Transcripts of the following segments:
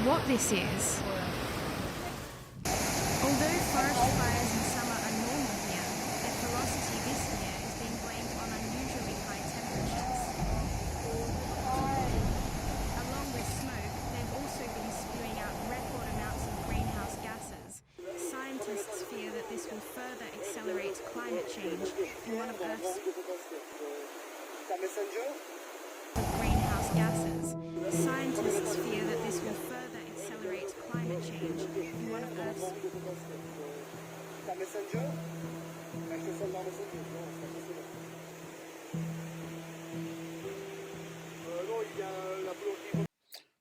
what this is. Although forest fires in summer are normal here, their ferocity this year is being blamed on unusually high temperatures. Along with smoke, they've also been spewing out record amounts of greenhouse gases. Scientists fear that this will further accelerate climate change in one of Earth's greenhouse gases. Scientists fear that this will further accelerate climate change in one of Earth's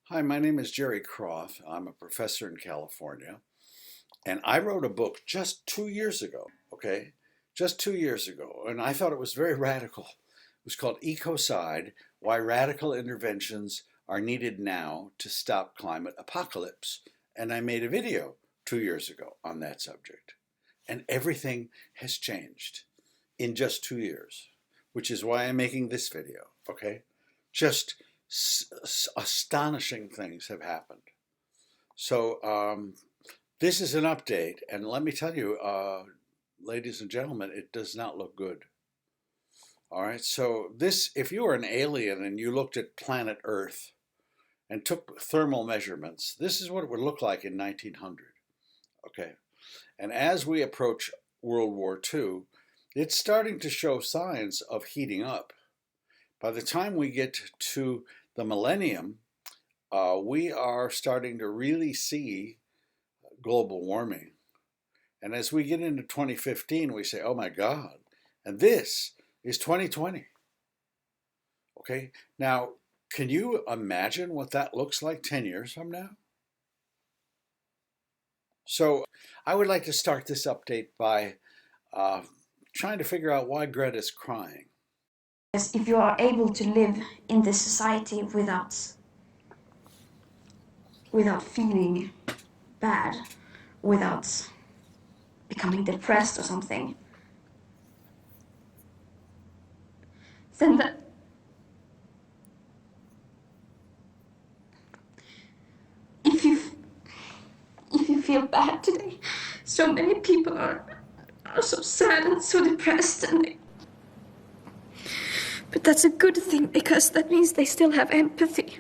Hi, my name is Jerry Kroth. I'm a professor in California, and I wrote a book just 2 years ago, okay? Just 2 years ago, and I thought it was very radical. It was called Ecocide: Why Radical Interventions Are Needed Now to Stop Climate Apocalypse. And I made a video 2 years ago on that subject. And everything has changed in just 2 years, which is why I'm making this video, okay? Just astonishing things have happened. So this is an update, and let me tell you, ladies and gentlemen, it does not look good. All right, so this, if you were an alien and you looked at planet Earth and took thermal measurements, this is what it would look like in 1900, okay? And as we approach World War II, it's starting to show signs of heating up. By the time we get to the millennium, we are starting to really see global warming. And as we get into 2015, we say, oh my God, and this is 2020. Okay, now, can you imagine what that looks like 10 years from now? So I would like to start this update by trying to figure out why Greta's crying. If you are able to live in this society without feeling bad, without becoming depressed or something, then if you feel bad today, so many people are so sad and so depressed, but that's a good thing, because that means they still have empathy.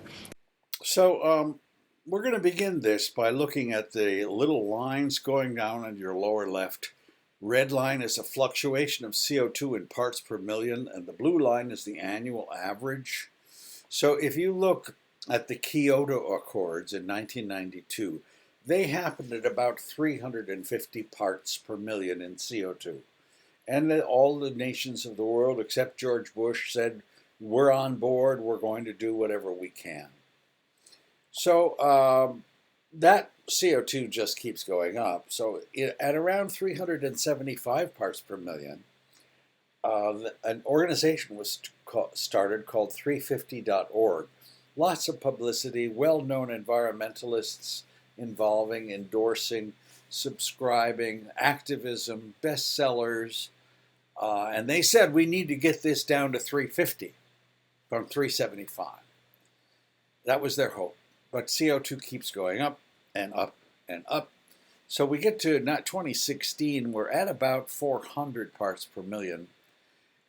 So we're going to begin this by looking at the little lines going down on your lower left. Red line is a fluctuation of CO2 in parts per million, and the blue line is the annual average. So if you look at the Kyoto Accords in 1992, they happened at about 350 parts per million in CO2. And all the nations of the world, except George Bush, said, we're on board, we're going to do whatever we can. So that CO2 just keeps going up. So at around 375 parts per million, an organization was started called 350.org. Lots of publicity, well-known environmentalists involving, endorsing, subscribing, activism, bestsellers, and they said we need to get this down to 350 from 375. That was their hope. But CO2 keeps going up and up and up. So we get to not 2016, we're at about 400 parts per million.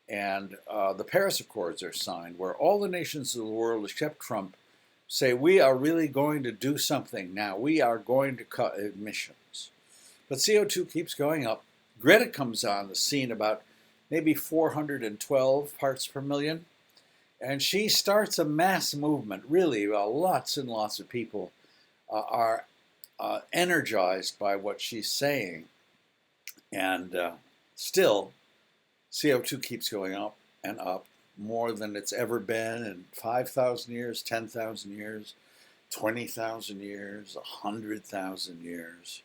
And the Paris Accords are signed, where all the nations of the world, except Trump, say we are really going to do something now. We are going to cut emissions. But CO2 keeps going up. Greta comes on the scene about maybe 412 parts per million. And she starts a mass movement. Really, lots and lots of people are energized by what she's saying. And still, CO2 keeps going up and up, more than it's ever been in 5,000 years, 10,000 years, 20,000 years, 100,000 years.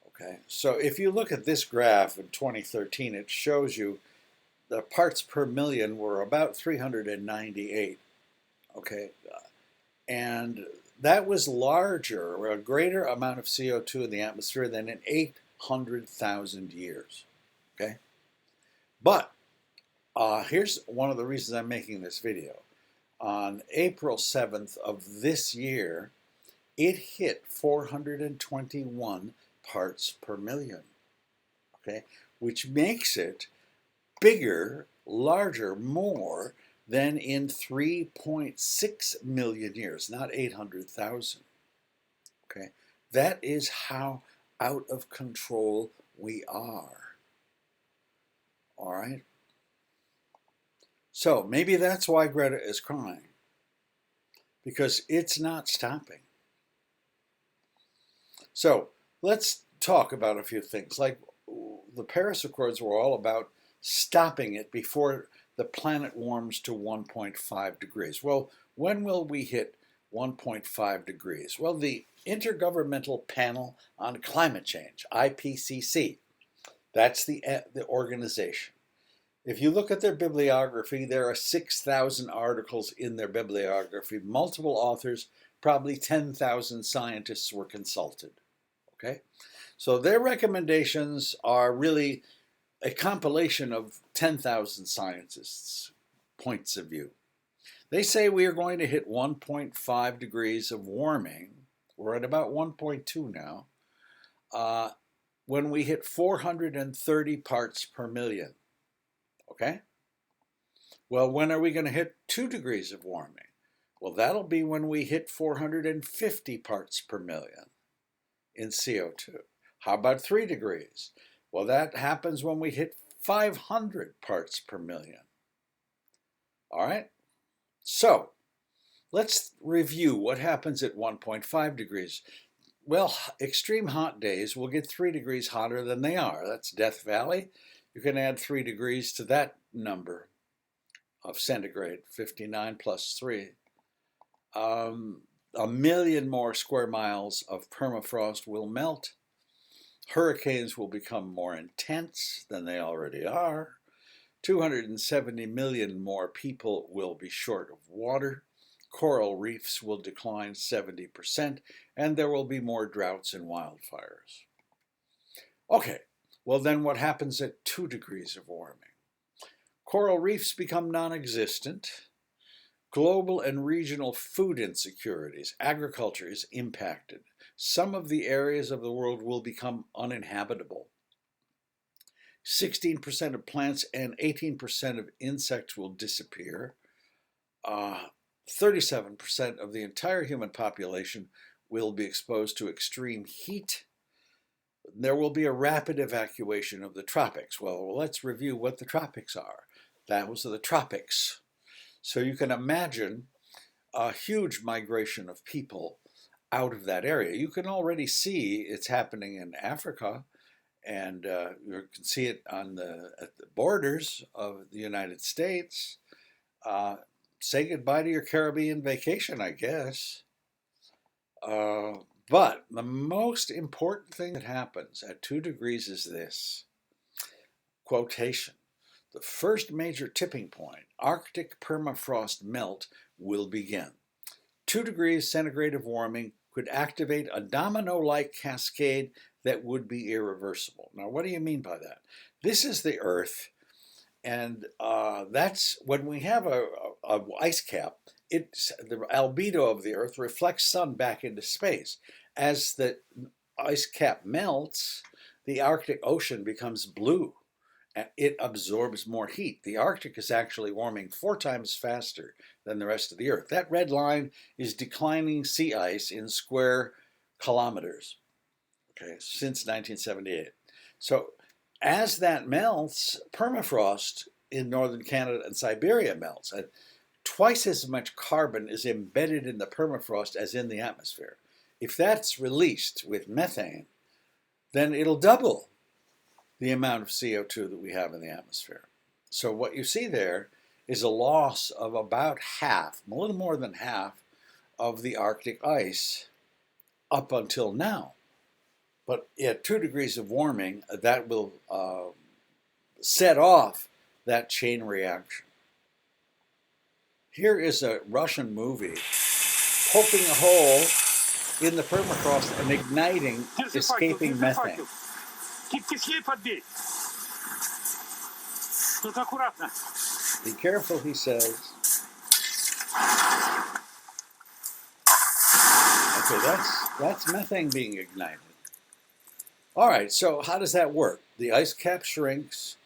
Okay, so if you look at this graph in 2013, it shows you the parts per million were about 398. Okay, and that was larger, or a greater amount of CO2 in the atmosphere than in 800,000 years. Okay, but here's one of the reasons I'm making this video. On April 7th of this year, it hit 421 parts per million, okay, which makes it bigger, larger, more than in 3.6 million years, not 800,000. Okay, that is how out of control we are. All right. So maybe that's why Greta is crying, because it's not stopping. So let's talk about a few things. Like the Paris Accords were all about stopping it before the planet warms to 1.5 degrees. Well, when will we hit 1.5 degrees? Well, the Intergovernmental Panel on Climate Change, IPCC, that's the organization. If you look at their bibliography, there are 6,000 articles in their bibliography, multiple authors, probably 10,000 scientists were consulted. Okay? So their recommendations are really a compilation of 10,000 scientists' points of view. They say we are going to hit 1.5 degrees of warming. We're at about 1.2 now. When we hit 430 parts per million. Okay? Well, when are we going to hit 2 degrees of warming? Well, that'll be when we hit 450 parts per million in CO2. How about 3 degrees? Well, that happens when we hit 500 parts per million. All right? So, let's review what happens at 1.5 degrees. Well, extreme hot days will get 3 degrees hotter than they are. That's Death Valley. You can add 3 degrees to that number of centigrade, 59 plus 3. 1,000,000 more square miles of permafrost will melt. Hurricanes will become more intense than they already are. 270 million more people will be short of water. Coral reefs will decline 70%, and there will be more droughts and wildfires. Okay, well then what happens at 2 degrees of warming? Coral reefs become non-existent. Global and regional food insecurities. Agriculture is impacted. Some of the areas of the world will become uninhabitable. 16% of plants and 18% of insects will disappear. 37% of the entire human population will be exposed to extreme heat. There will be a rapid evacuation of the tropics. Well, let's review what the tropics are. Those are the tropics. So you can imagine a huge migration of people out of that area. You can already see it's happening in Africa, and you can see it at the borders of the United States. Say goodbye to your Caribbean vacation, I guess. But the most important thing that happens at 2 degrees is this. Quotation. The first major tipping point, Arctic permafrost melt, will begin. 2 degrees centigrade of warming could activate a domino-like cascade that would be irreversible. Now, what do you mean by that? This is the Earth, and that's when we have a ice cap. The albedo of the Earth reflects sun back into space. As the ice cap melts, the Arctic Ocean becomes blue. It absorbs more heat. The Arctic is actually warming 4 times faster than the rest of the Earth. That red line is declining sea ice in square kilometers, okay, since 1978. So as that melts, permafrost in northern Canada and Siberia melts. And twice as much carbon is embedded in the permafrost as in the atmosphere. If that's released with methane, then it'll double the amount of CO2 that we have in the atmosphere. So what you see there is a loss of about half, a little more than half, of the Arctic ice up until now. But at 2 degrees of warming, that will set off that chain reaction. Here is a Russian movie poking a hole in the permafrost and igniting escaping methane. Be careful, he says. That's Okay, that's methane being ignited. All right, so how does that work? The ice cap shrinks,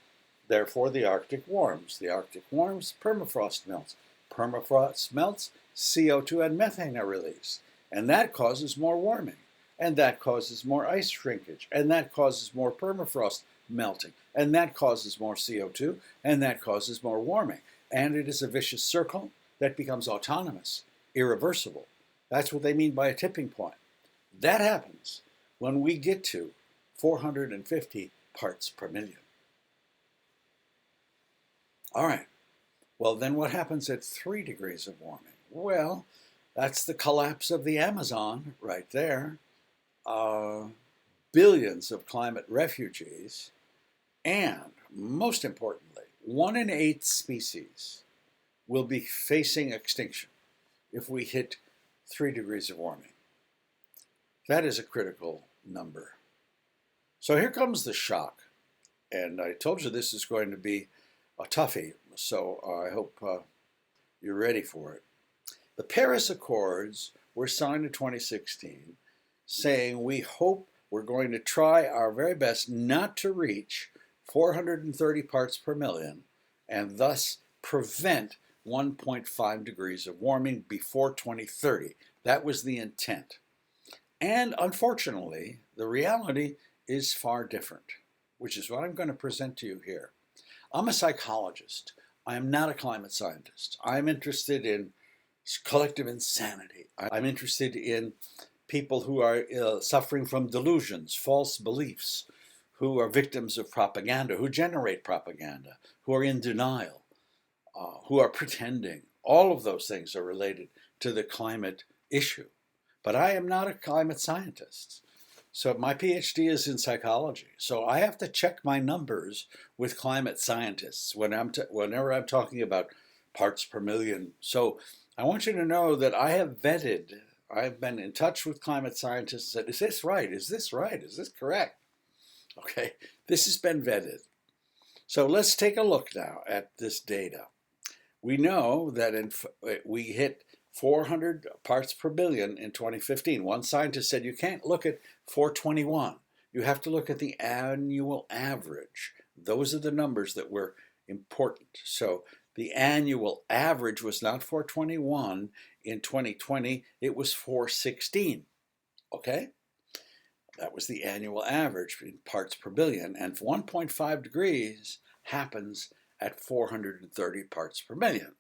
therefore the Arctic warms. The Arctic warms, permafrost melts. Permafrost melts, CO2 and methane are released. And that causes more warming. And that causes more ice shrinkage. And that causes more permafrost melting. And that causes more CO2. And that causes more warming. And it is a vicious circle that becomes autonomous, irreversible. That's what they mean by a tipping point. That happens when we get to 450 parts per million. All right. Well, then what happens at 3 degrees of warming? Well, that's the collapse of the Amazon right there. Billions of climate refugees. And most importantly, 1 in 8 species will be facing extinction if we hit 3 degrees of warming. That is a critical number. So here comes the shock. And I told you this is going to be a toughie, so I hope you're ready for it. The Paris Accords were signed in 2016, saying we hope we're going to try our very best not to reach 430 parts per million and thus prevent 1.5 degrees of warming before 2030. That was the intent. And unfortunately, the reality is far different, which is what I'm going to present to you here. I'm a psychologist. I am not a climate scientist. I'm interested in collective insanity. I'm interested in people who are suffering from delusions, false beliefs, who are victims of propaganda, who generate propaganda, who are in denial, who are pretending. All of those things are related to the climate issue. But I am not a climate scientist. So my PhD is in psychology. So I have to check my numbers with climate scientists whenever I'm talking about parts per million. So I want you to know that I've been in touch with climate scientists and said, is this right? Is this right? Is this correct? Okay, this has been vetted. So let's take a look now at this data. We know that we hit 400 parts per billion in 2015. One scientist said you can't look at 421. You have to look at the annual average. Those are the numbers that were important. So the annual average was not 421 in 2020, it was 416. Okay? That was the annual average in parts per billion. And 1.5 degrees happens at 430 parts per million.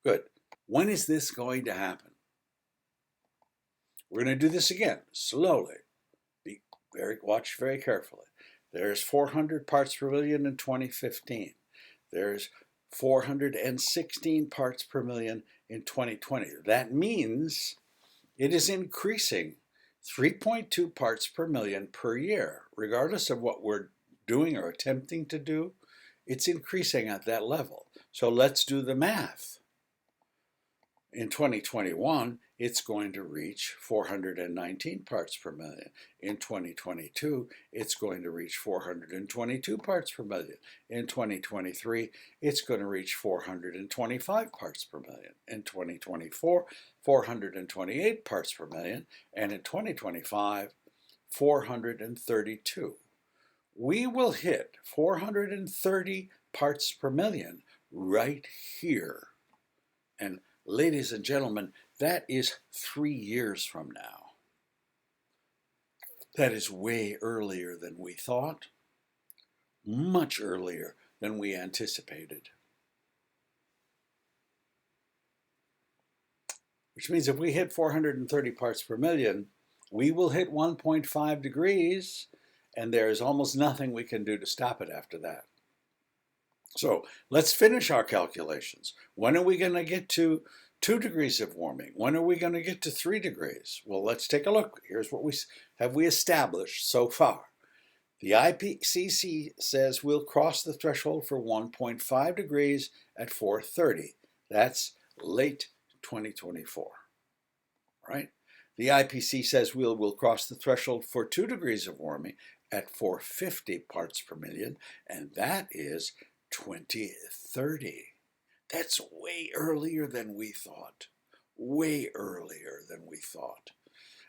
Good. When is this going to happen? We're going to do this again, slowly. Watch very carefully. There's 400 parts per million in 2015. There's 416 parts per million in 2020. That means it is increasing 3.2 parts per million per year. Regardless of what we're doing or attempting to do, it's increasing at that level. So let's do the math. In 2021, it's going to reach 419 parts per million. In 2022, it's going to reach 422 parts per million. In 2023, it's going to reach 425 parts per million. In 2024, 428 parts per million. And in 2025, 432. We will hit 430 parts per million right here. And ladies and gentlemen, that is 3 years from now. That is way earlier than we thought, much earlier than we anticipated. Which means if we hit 430 parts per million, we will hit 1.5 degrees, and there is almost nothing we can do to stop it after that. So let's finish our calculations. When are we going to get to 2 degrees of warming? When are we going to get to 3 degrees? Well, let's take a look. Here's what we established so far. The IPCC says we'll cross the threshold for 1.5 degrees at 430. That's late 2024, right? The IPCC says we'll cross the threshold for 2 degrees of warming at 450 parts per million, and that is 2030. That's way earlier than we thought. Way earlier than we thought.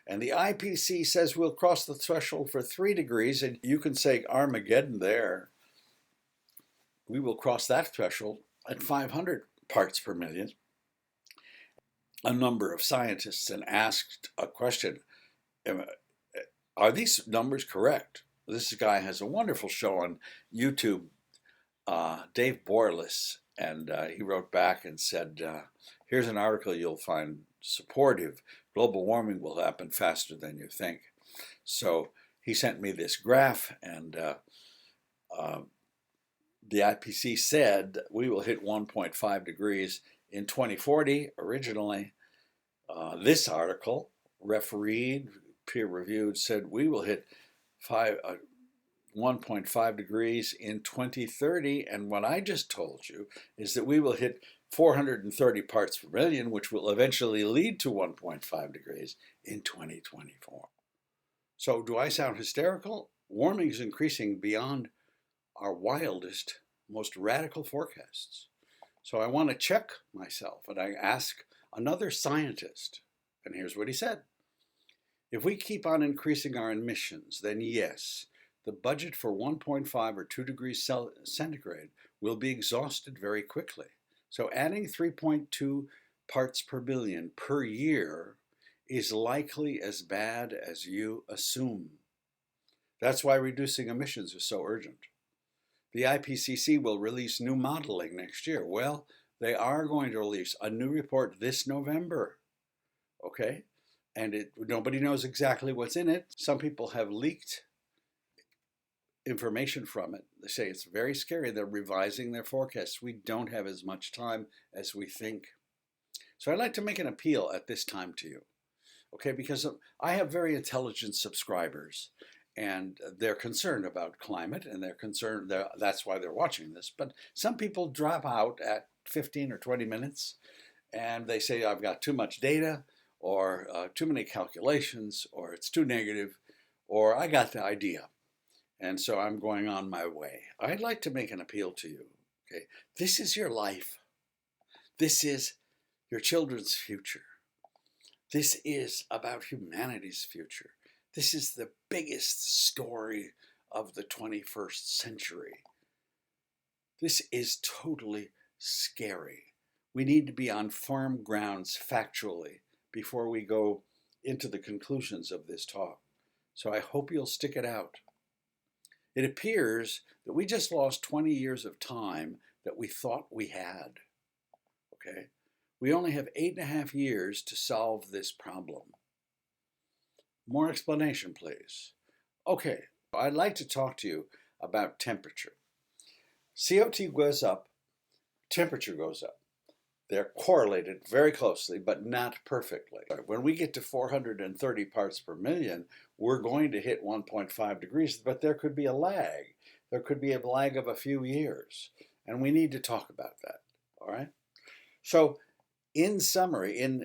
And the IPCC says we'll cross the threshold for 3 degrees, and you can say Armageddon there. We will cross that threshold at 500 parts per million. A number of scientists and asked a question, are these numbers correct? This guy has a wonderful show on YouTube, Dave Borlis, and he wrote back and said, here's an article you'll find supportive. Global warming will happen faster than you think. So he sent me this graph, and the IPCC said we will hit 1.5 degrees in 2040 originally. This article, refereed, peer-reviewed, said we will hit 1.5 degrees in 2030. And what I just told you is that we will hit 430 parts per million, which will eventually lead to 1.5 degrees in 2024. So do I sound hysterical? Warming is increasing beyond our wildest, most radical forecasts. So I want to check myself, and I ask another scientist, and here's what he said. If we keep on increasing our emissions, then yes, the budget for 1.5 or 2 degrees centigrade will be exhausted very quickly. So adding 3.2 parts per billion per year is likely as bad as you assume. That's why reducing emissions is so urgent. The IPCC will release new modeling next year. Well, they are going to release a new report this November, okay? And nobody knows exactly what's in it. Some people have leaked information from it. They say it's very scary. They're revising their forecasts. We don't have as much time as we think. So I'd like to make an appeal at this time to you, okay? Because I have very intelligent subscribers, and they're concerned about climate, and they're concerned, that's why they're watching this. But some people drop out at 15 or 20 minutes, and they say, I've got too much data, or too many calculations, or it's too negative, or I got the idea, and so I'm going on my way. I'd like to make an appeal to you, okay? This is your life. This is your children's future. This is about humanity's future. This is the biggest story of the 21st century. This is totally scary. We need to be on firm grounds factually before we go into the conclusions of this talk. So I hope you'll stick it out. It appears that we just lost 20 years of time that we thought we had, okay? We only have 8.5 years to solve this problem. More explanation, please. Okay, I'd like to talk to you about temperature. CO2 goes up, temperature goes up. They're correlated very closely, but not perfectly. When we get to 430 parts per million, we're going to hit 1.5 degrees, but there could be a lag. There could be a lag of a few years, and we need to talk about that, all right? So in summary,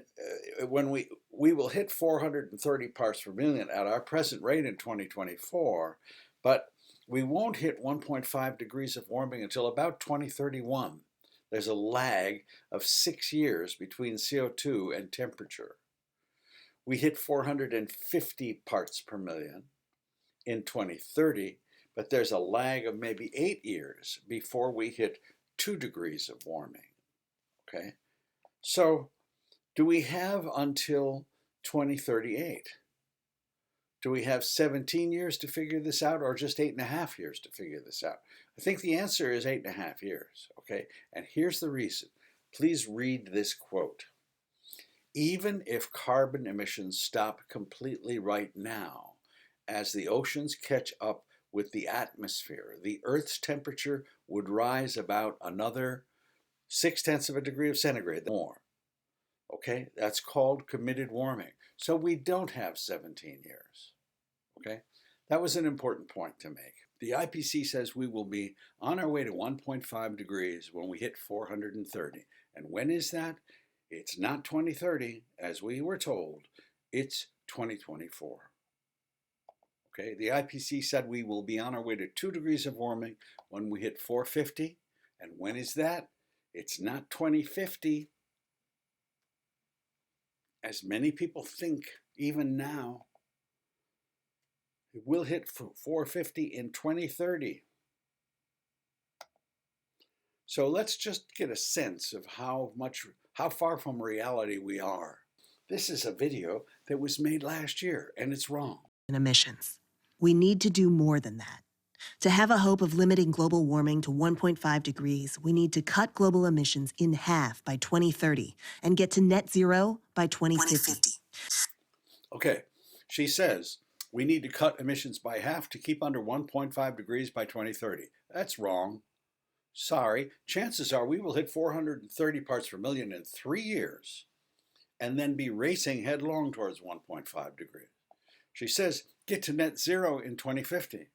when we will hit 430 parts per million at our present rate in 2024, but we won't hit 1.5 degrees of warming until about 2031. There's a lag of 6 years between CO2 and temperature. We hit 450 parts per million in 2030, but there's a lag of maybe 8 years before we hit 2 degrees of warming, okay? So do we have until 2038? Do we have 17 years to figure this out, or just 8.5 years to figure this out? I think the answer is 8.5 years, okay? And here's the reason. Please read this quote. Even if carbon emissions stop completely right now, as the oceans catch up with the atmosphere, the Earth's temperature would rise about another 0.6 of a degree of centigrade more. Okay, that's called committed warming. So we don't have 17 years. Okay, that was an important point to make. The IPCC says we will be on our way to 1.5 degrees when we hit 430. And when is that? It's not 2030, as we were told. It's 2024. Okay, the IPCC said we will be on our way to 2 degrees of warming when we hit 450. And when is that? It's not 2050, as many people think even now. It will hit 450 in 2030. So let's just get a sense of how far from reality we are. This is a video that was made last year, and it's wrong. Emissions. We need to do more than that. To have a hope of limiting global warming to 1.5 degrees, we need to cut global emissions in half by 2030 and get to net zero by 2050. Okay, she says we need to cut emissions by half to keep under 1.5 degrees by 2030. That's wrong. Sorry, chances are we will hit 430 parts per million in 3 years and then be racing headlong towards 1.5 degrees. She says get to net zero in 2050.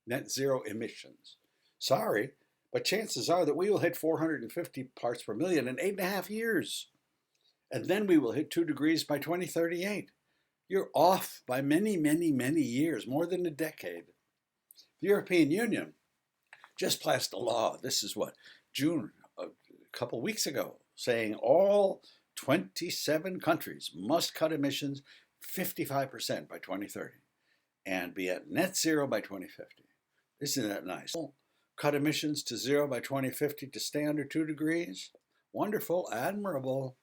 Net zero emissions. Sorry, but chances are that we will hit 450 parts per million in 8.5 years. And then we will hit 2 degrees by 2038. You're off by many, many, many years, more than a decade. The European Union just passed a law, this is what, June, a couple weeks ago, saying all 27 countries must cut emissions 55% by 2030 and be at net zero by 2050. Isn't that nice? Cut emissions to zero by 2050 to stay under 2 degrees? Wonderful, admirable.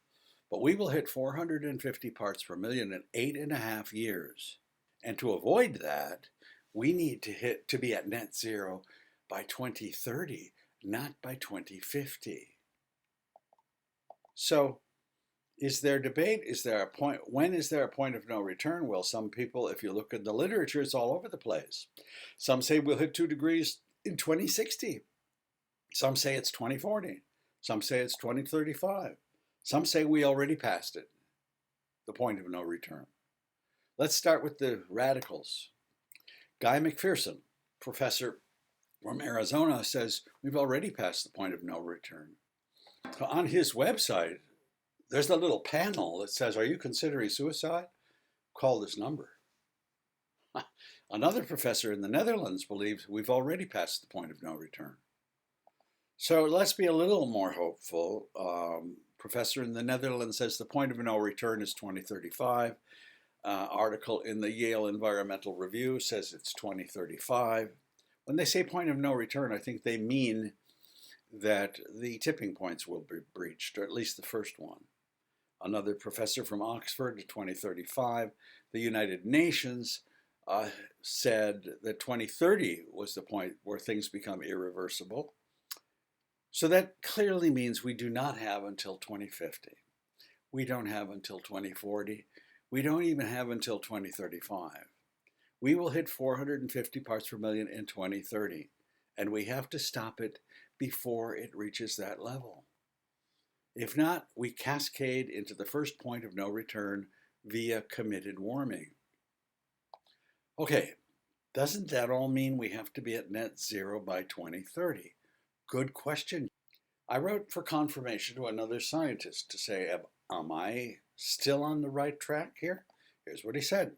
But we will hit 450 parts per million in 8.5 years. And to avoid that, we need to be at net zero by 2030, not by 2050. So, is there debate? Is there a point? When is there a point of no return? Well, some people, if you look at the literature, it's all over the place. Some say we'll hit 2 degrees in 2060. Some say it's 2040. Some say it's 2035. Some say we already passed it, the point of no return. Let's start with the radicals. Guy McPherson, professor from Arizona, says we've already passed the point of no return. So on his website, there's a little panel that says, are you considering suicide? Call this number. Another professor in the Netherlands believes we've already passed the point of no return. So let's be a little more hopeful. Professor in the Netherlands says the point of no return is 2035. Article in the Yale Environmental Review says it's 2035. When they say point of no return, I think they mean that the tipping points will be breached, or at least the first one. Another professor from Oxford, 2035. The United Nations said that 2030 was the point where things become irreversible. So that clearly means we do not have until 2050. We don't have until 2040. We don't even have until 2035. We will hit 450 parts per million in 2030, and we have to stop it before it reaches that level. If not, we cascade into the first point of no return via committed warming. Okay, doesn't that all mean we have to be at net zero by 2030? Good question. I wrote for confirmation to another scientist to say, am I still on the right track here? Here's what he said.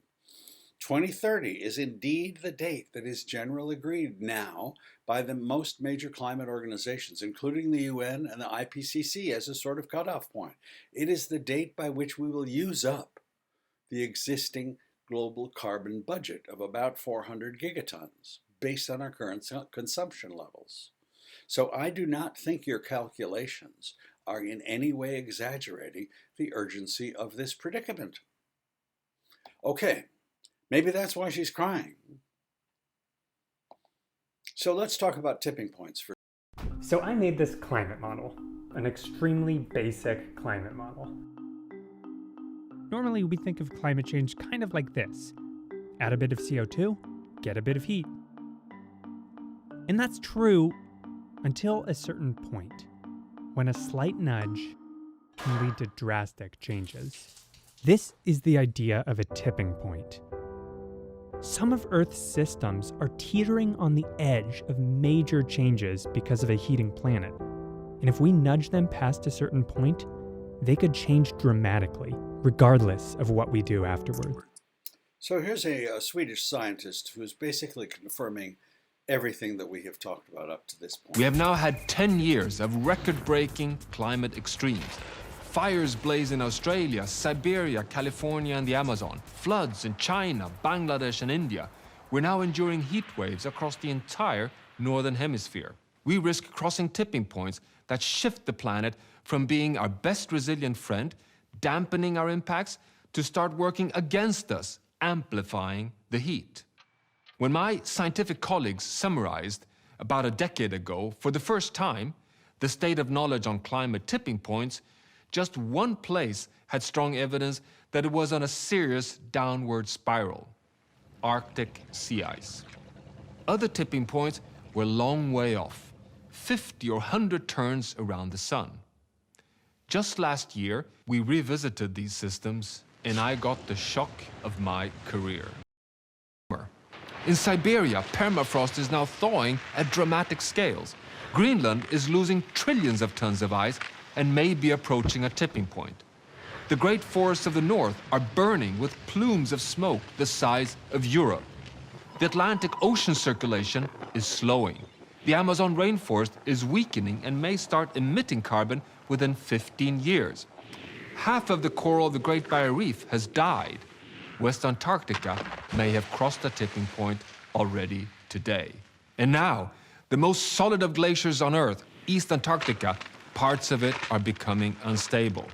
2030 is indeed the date that is generally agreed now by the most major climate organizations, including the UN and the IPCC, as a sort of cutoff point. It is the date by which we will use up the existing global carbon budget of about 400 gigatons, based on our current consumption levels. So I do not think your calculations are in any way exaggerating the urgency of this predicament. Okay. Maybe that's why she's crying. So let's talk about tipping points first. So I made this climate model, an extremely basic climate model. Normally we think of climate change kind of like this. Add a bit of CO2, get a bit of heat. And that's true until a certain point, when a slight nudge can lead to drastic changes. This is the idea of a tipping point. Some of Earth's systems are teetering on the edge of major changes because of a heating planet. And if we nudge them past a certain point, they could change dramatically, regardless of what we do afterward. So here's a Swedish scientist who's basically confirming everything that we have talked about up to this point. We have now had 10 years of record-breaking climate extremes. Fires blaze in Australia, Siberia, California, and the Amazon. Floods in China, Bangladesh, and India. We're now enduring heat waves across the entire northern hemisphere. We risk crossing tipping points that shift the planet from being our best resilient friend, dampening our impacts, to start working against us, amplifying the heat. When my scientific colleagues summarized, about a decade ago, for the first time, the state of knowledge on climate tipping points, just one place had strong evidence that it was on a serious downward spiral: Arctic sea ice. Other tipping points were a long way off, 50 or 100 turns around the sun. Just last year, we revisited these systems, and I got the shock of my career. In Siberia, permafrost is now thawing at dramatic scales. Greenland is losing trillions of tons of ice and may be approaching a tipping point. The great forests of the north are burning with plumes of smoke the size of Europe. The Atlantic Ocean circulation is slowing. The Amazon rainforest is weakening and may start emitting carbon within 15 years. Half of the coral of the Great Barrier Reef has died. West Antarctica may have crossed a tipping point already today. And now, the most solid of glaciers on Earth, East Antarctica, parts of it are becoming unstable.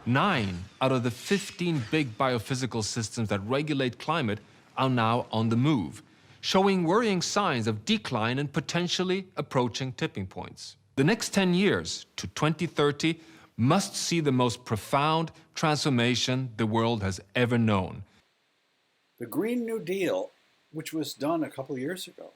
9 out of the 15 big biophysical systems that regulate climate are now on the move, showing worrying signs of decline and potentially approaching tipping points. The next 10 years, to 2030, must see the most profound transformation the world has ever known. The Green New Deal, which was done a couple years ago,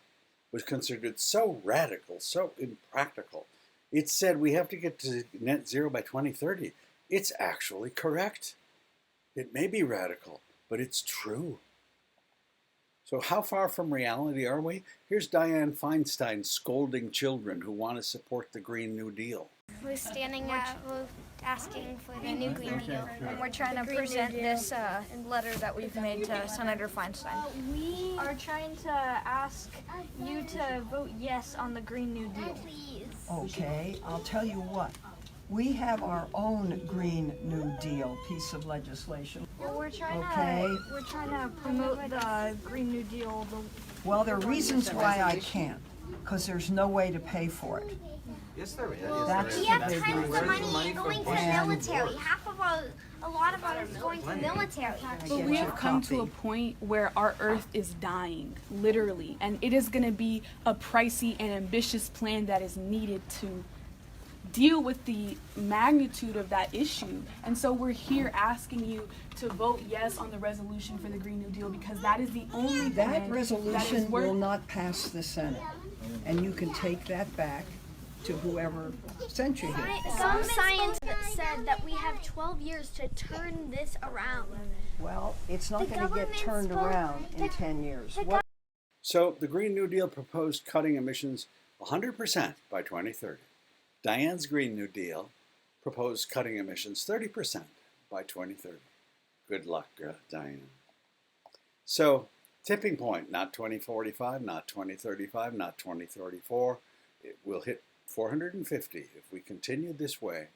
was considered so radical, so impractical. It said we have to get to net zero by 2030. It's actually correct. It may be radical, but it's true. So how far from reality are we? Here's Dianne Feinstein scolding children who want to support the Green New Deal. We're asking for the new Green Deal. And we're trying to present this letter that we've made to Senator Feinstein. We are trying to ask you to vote yes on the Green New Deal. Okay, I'll tell you what. We have our own Green New Deal piece of legislation. Well, we're trying to promote the Green New Deal. Well, there are reasons why I can't, because there's no way to pay for it. Yes, there is. That's we the have big tons of reason. money going to the military. A lot of it is going to the military. But we have come to a point where our Earth is dying, literally, and it is going to be a pricey and ambitious plan that is needed to deal with the magnitude of that issue. And so we're here asking you to vote yes on the resolution for the Green New Deal, because that is the only That resolution will not pass the Senate, and you can take that back to whoever sent you here. Some scientists said that we have 12 years to turn this around. Well, it's not going to get turned around in 10 years. So the Green New Deal proposed cutting emissions 100% by 2030. Diane's Green New Deal proposed cutting emissions 30% by 2030. Good luck, Diane. So, tipping point, not 2045, not 2035, not 2034. It will hit 450 if we continue this way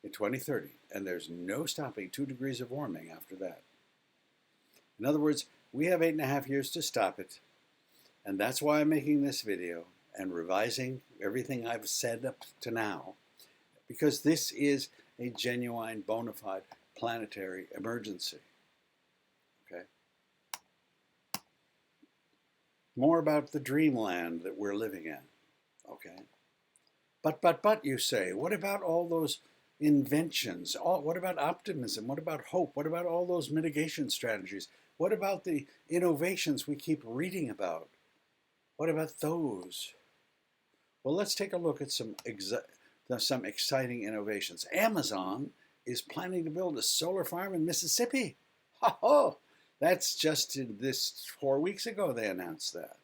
in 2030, and there's no stopping 2 degrees of warming after that. In other words, we have 8.5 years to stop it, and that's why I'm making this video and revising everything I've said up to now, because this is a genuine, bona fide planetary emergency. Okay? More about the dreamland that we're living in. Okay? But, you say, what about all those inventions? What about optimism? What about hope? What about all those mitigation strategies? What about the innovations we keep reading about? What about those? Well, let's take a look at some exciting innovations. Amazon is planning to build a solar farm in Mississippi. Oh, that's just this 4 weeks ago they announced that.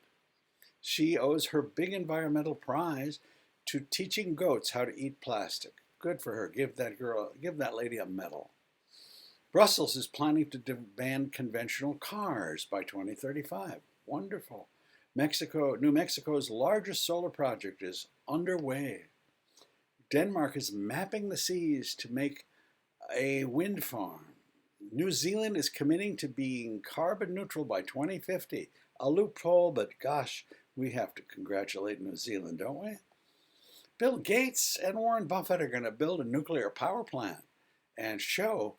She owes her big environmental prize to teaching goats how to eat plastic. Good for her. Give that lady a medal. Brussels is planning to ban conventional cars by 2035. Wonderful. New Mexico's largest solar project is underway. Denmark is mapping the seas to make a wind farm. New Zealand is committing to being carbon neutral by 2050. A loophole, but gosh, we have to congratulate New Zealand, don't we? Bill Gates and Warren Buffett are going to build a nuclear power plant and show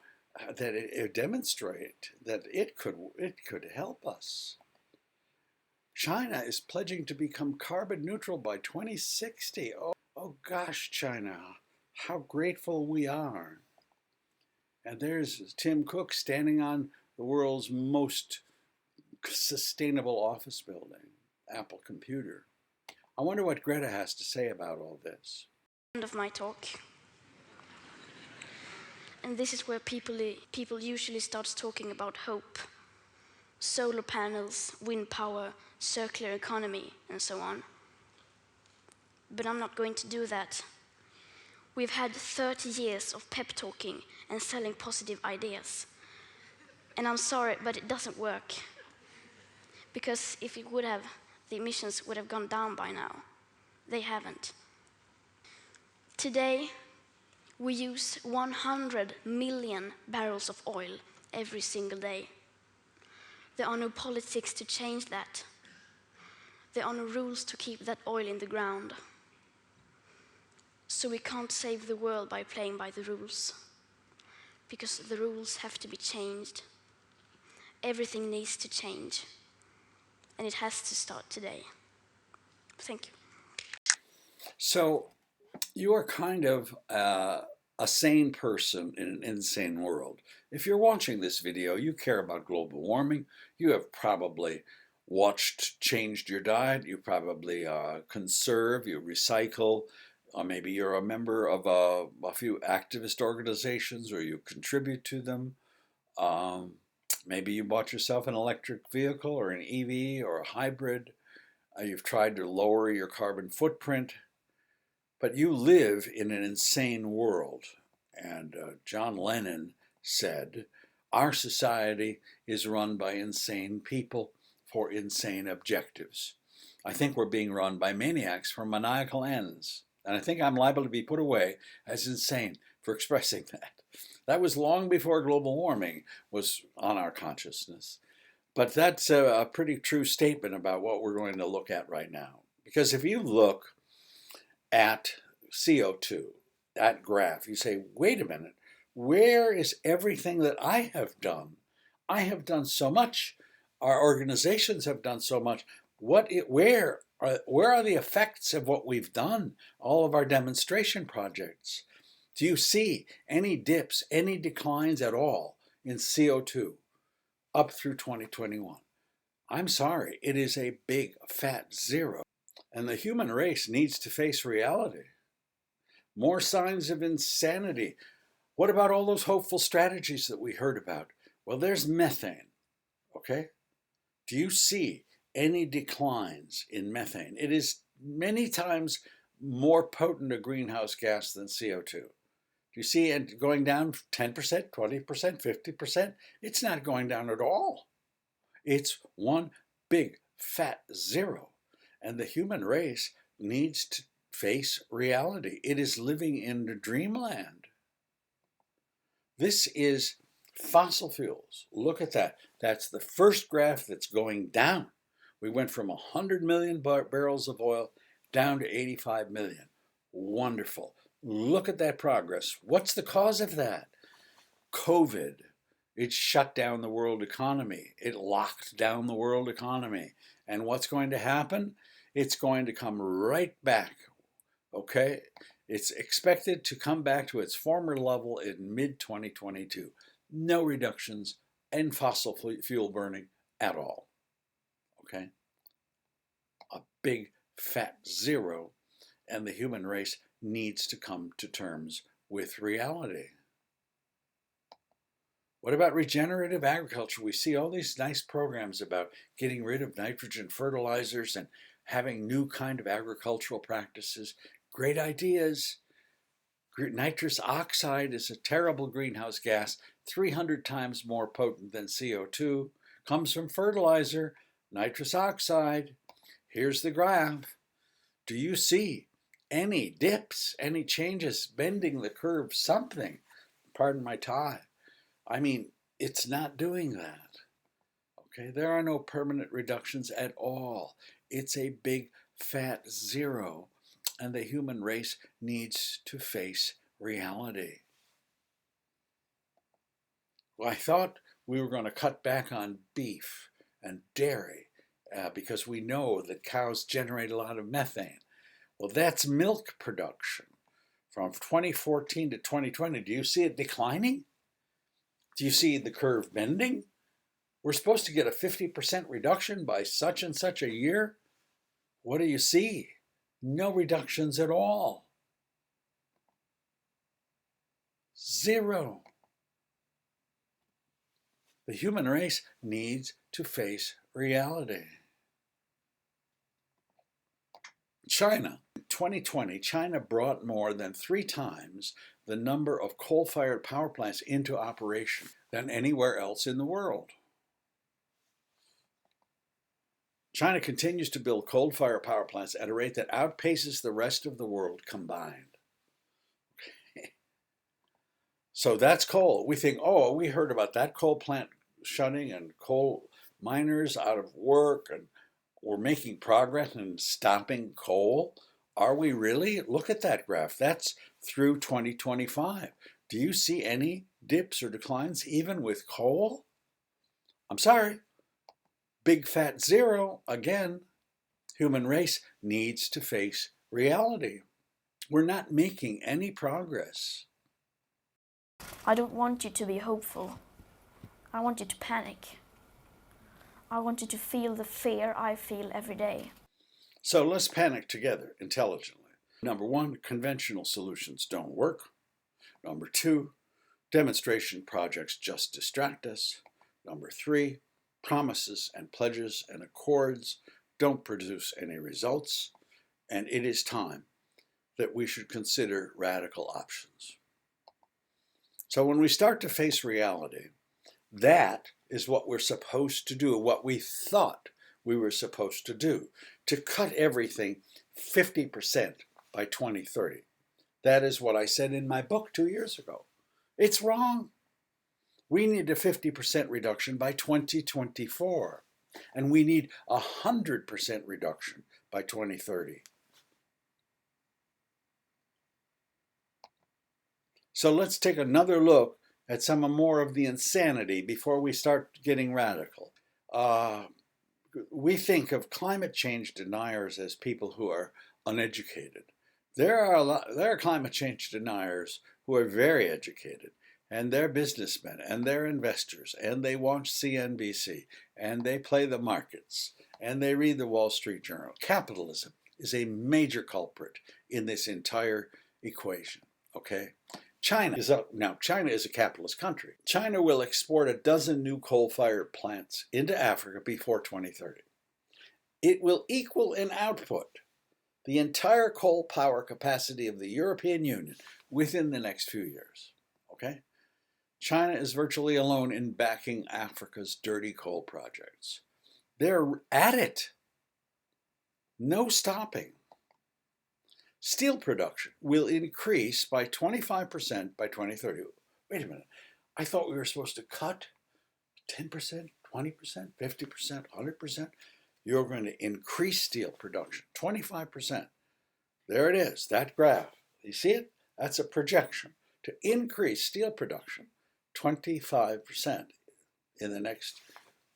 that it demonstrate that it could help us. China is pledging to become carbon neutral by 2060. Oh gosh, China, how grateful we are. And there's Tim Cook standing on the world's most sustainable office building, Apple Computer. I wonder what Greta has to say about all this. End of my talk. And this is where people usually start talking about hope. Solar panels, wind power, circular economy, and so on. But I'm not going to do that. We've had 30 years of pep talking and selling positive ideas. And I'm sorry, but it doesn't work. Because if it would have, the emissions would have gone down by now. They haven't. Today, we use 100 million barrels of oil every single day. There are no politics to change that. There are no rules to keep that oil in the ground. So we can't save the world by playing by the rules, because the rules have to be changed. Everything needs to change, and it has to start today. Thank you. So you are kind of a sane person in an insane world. If you're watching this video, you care about global warming. You have probably changed your diet. You probably conserve, you recycle. Maybe you're a member of a few activist organizations, or you contribute to them. Maybe you bought yourself an electric vehicle or an EV or a hybrid. You've tried to lower your carbon footprint. But you live in an insane world. And John Lennon said, our society is run by insane people for insane objectives. I think we're being run by maniacs for maniacal ends. And I think I'm liable to be put away as insane for expressing that. That was long before global warming was on our consciousness. But that's a pretty true statement about what we're going to look at right now. Because if you look at CO2, that graph, you say, wait a minute, where is everything that I have done? I have done so much. Our organizations have done so much. Where are the effects of what we've done? All of our demonstration projects. Do you see any dips, any declines at all in CO2 up through 2021? I'm sorry, it is a big fat zero. And the human race needs to face reality. More signs of insanity. What about all those hopeful strategies that we heard about? Well, there's methane, okay? Do you see any declines in methane? It is many times more potent a greenhouse gas than CO2. Do you see it going down 10%, 20%, 50%? It's not going down at all. It's one big fat zero. And the human race needs to face reality. It is living in dreamland. This is fossil fuels. Look at that. That's the first graph that's going down. We went from 100 million barrels of oil down to 85 million. Wonderful. Look at that progress. What's the cause of that? COVID. It shut down the world economy. It locked down the world economy. And what's going to happen? It's going to come right back, okay? It's expected to come back to its former level in mid-2022. No reductions in fossil fuel burning at all, okay? A big fat zero, and the human race needs to come to terms with reality. What about regenerative agriculture? We see all these nice programs about getting rid of nitrogen fertilizers and having new kind of agricultural practices. Great ideas. Nitrous oxide is a terrible greenhouse gas, 300 times more potent than CO2. Comes from fertilizer, nitrous oxide. Here's the graph. Do you see any dips, any changes, bending the curve, something? pardon my tie. I mean, it's not doing that. Okay, there are no permanent reductions at all. It's a big fat zero, and the human race needs to face reality. Well, I thought we were going to cut back on beef and dairy because we know that cows generate a lot of methane. Well, that's milk production. From 2014 to 2020, do you see it declining? Do you see the curve bending? We're supposed to get a 50% reduction by such and such a year. What do you see? No reductions at all. Zero. The human race needs to face reality. China. In 2020, China brought more than 3 times the number of coal-fired power plants into operation than anywhere else in the world. China continues to build coal-fired power plants at a rate that outpaces the rest of the world combined. Okay. So that's coal. We think, oh, we heard about that coal plant shutting and coal miners out of work, and we're making progress in stopping coal. Are we really? Look at that graph. That's through 2025. Do you see any dips or declines even with coal? I'm sorry. Big fat zero again. Human race needs to face reality. We're not making any progress. I don't want you to be hopeful. I want you to panic. I want you to feel the fear I feel every day. So let's panic together intelligently. Number 1, conventional solutions don't work. Number 2, demonstration projects just distract us. Number 3, promises and pledges and accords don't produce any results. And it is time that we should consider radical options. So when we start to face reality, that is what we're supposed to do, what we thought we were supposed to do, to cut everything 50% by 2030. That is what I said in my book 2 years ago. It's wrong. We need a 50% reduction by 2024, and we need 100% reduction by 2030. So let's take another look at some more of the insanity before we start getting radical. We think of climate change deniers as people who are uneducated. There are climate change deniers who are very educated, and they're businessmen, and they're investors, and they watch CNBC, and they play the markets, and they read the Wall Street Journal. Capitalism is a major culprit in this entire equation, okay? China is a capitalist country. China will export 12 new coal-fired plants into Africa before 2030. It will equal in output the entire coal power capacity of the European Union within the next few years. Okay? China is virtually alone in backing Africa's dirty coal projects. They're at it. No stopping. Steel production will increase by 25% by 2030. Wait a minute. I thought we were supposed to cut 10%, 20%, 50%, 100%. You're going to increase steel production 25%. There it is, that graph. You see it? That's a projection to increase steel production 25% in the next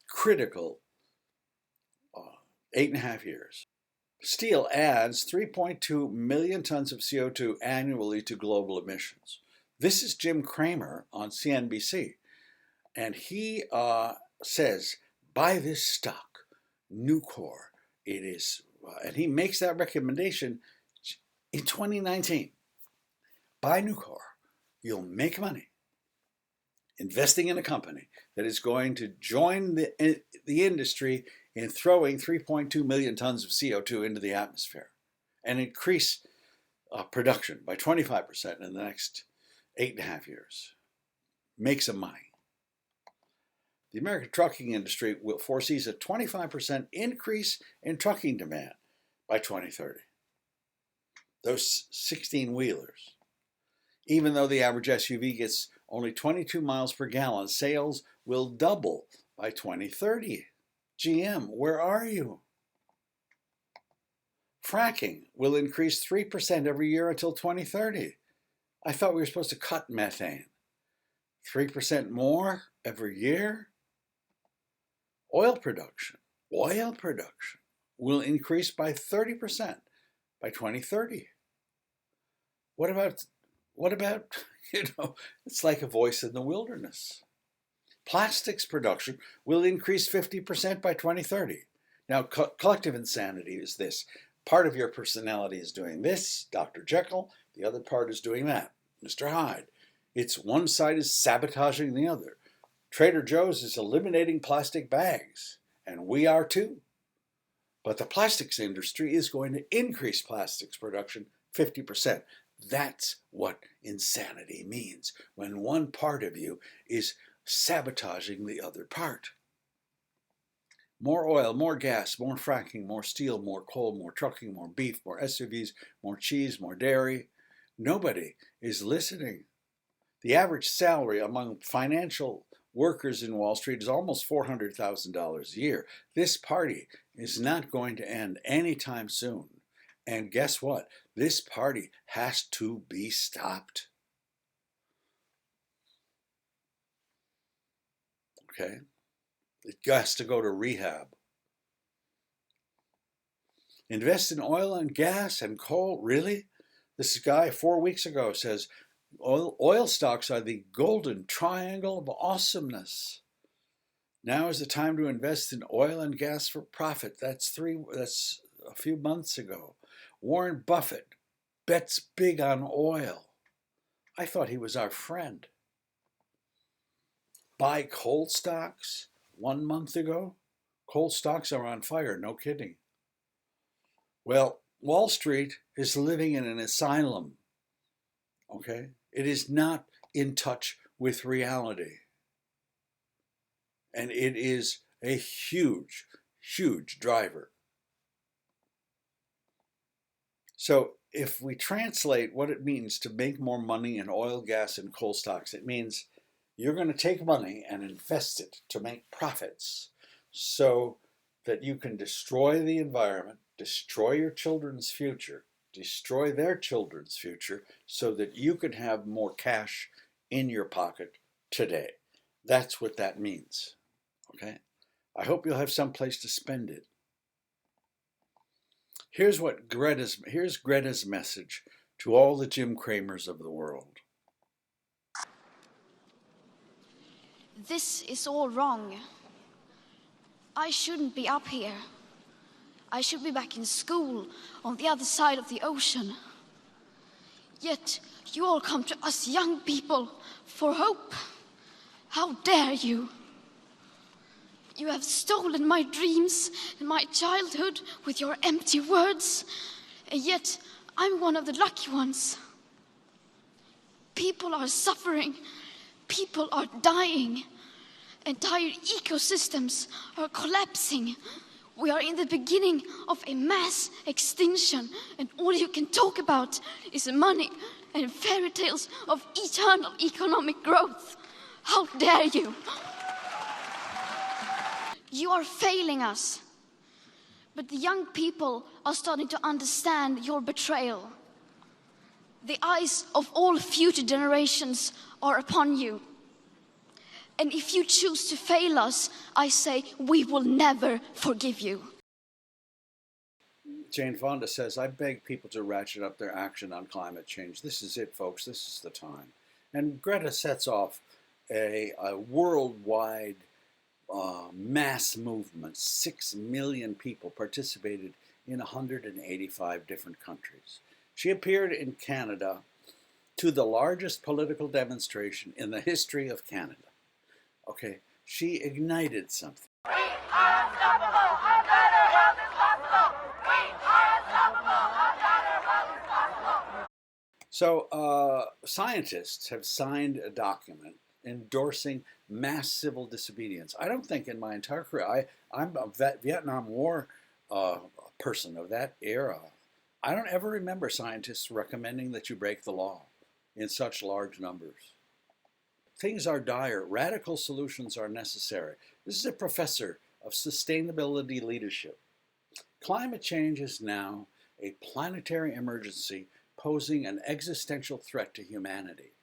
critical 8.5 years. Steel adds 3.2 million tons of CO2 annually to global emissions. This is Jim Cramers on CNBC, and he says, buy this stock, Nucor. It is, and he makes that recommendation in 2019. Buy Nucor. You'll make money investing in a company that is going to join the industry in throwing 3.2 million tons of CO2 into the atmosphere and increase production by 25% in the next 8.5 years. Make some money. The American trucking industry foresees a 25% increase in trucking demand by 2030. Those 16-wheelers. Even though the average SUV gets only 22 miles per gallon. Sales will double by 2030. GM, where are you? Fracking will increase 3% every year until 2030. I thought we were supposed to cut methane. 3% more every year? Oil production will increase by 30% by 2030. What about, it's like a voice in the wilderness. Plastics production will increase 50% by 2030. Now, collective insanity is this. Part of your personality is doing this, Dr. Jekyll. The other part is doing that, Mr. Hyde. It's one side is sabotaging the other. Trader Joe's is eliminating plastic bags, and we are too. But the plastics industry is going to increase plastics production 50%. That's what insanity means, when one part of you is sabotaging the other part. More oil, more gas, more fracking, more steel, more coal, more trucking, more beef, more SUVs, more cheese, more dairy. Nobody is listening. The average salary among financial workers in Wall Street is almost $400,000 a year. This party is not going to end anytime soon. And guess what? This party has to be stopped. Okay? It has to go to rehab. Invest in oil and gas and coal? Really? This guy 4 weeks ago says oil stocks are the golden triangle of awesomeness. Now is the time to invest in oil and gas for profit. That's a few months ago. Warren Buffett bets big on oil. I thought he was our friend. Buy coal stocks 1 month ago. Coal stocks are on fire, no kidding. Well, Wall Street is living in an asylum. Okay? It is not in touch with reality. And it is a huge, huge driver. So if we translate what it means to make more money in oil, gas, and coal stocks, it means you're going to take money and invest it to make profits so that you can destroy the environment, destroy your children's future, destroy their children's future so that you can have more cash in your pocket today. That's what that means. Okay? I hope you'll have some place to spend it. Here's Greta's message to all the Jim Cramers of the world. This is all wrong. I shouldn't be up here. I should be back in school on the other side of the ocean. Yet you all come to us young people for hope. How dare you? You have stolen my dreams and my childhood with your empty words, and yet I'm one of the lucky ones. People are suffering. People are dying. Entire ecosystems are collapsing. We are in the beginning of a mass extinction, and all you can talk about is money and fairy tales of eternal economic growth. How dare you? You are failing us. But the young people are starting to understand your betrayal. The eyes of all future generations are upon you. And if you choose to fail us, I say we will never forgive you. Jane Fonda says, I beg people to ratchet up their action on climate change. This is it, folks. This is the time. And Greta sets off a worldwide mass movement. 6 million people participated in 185 different countries. She appeared in Canada to the largest political demonstration in the history of Canada. Okay, she ignited something. We are unstoppable. A better world is possible. We are unstoppable. A better world is possible. So scientists have signed a document endorsing mass civil disobedience. I don't think in my entire career, I'm a Vietnam War person of that era. I don't ever remember scientists recommending that you break the law in such large numbers. things are dire. Radical solutions are necessary. This is a professor of sustainability leadership. Climate change is now a planetary emergency posing an existential threat to humanity.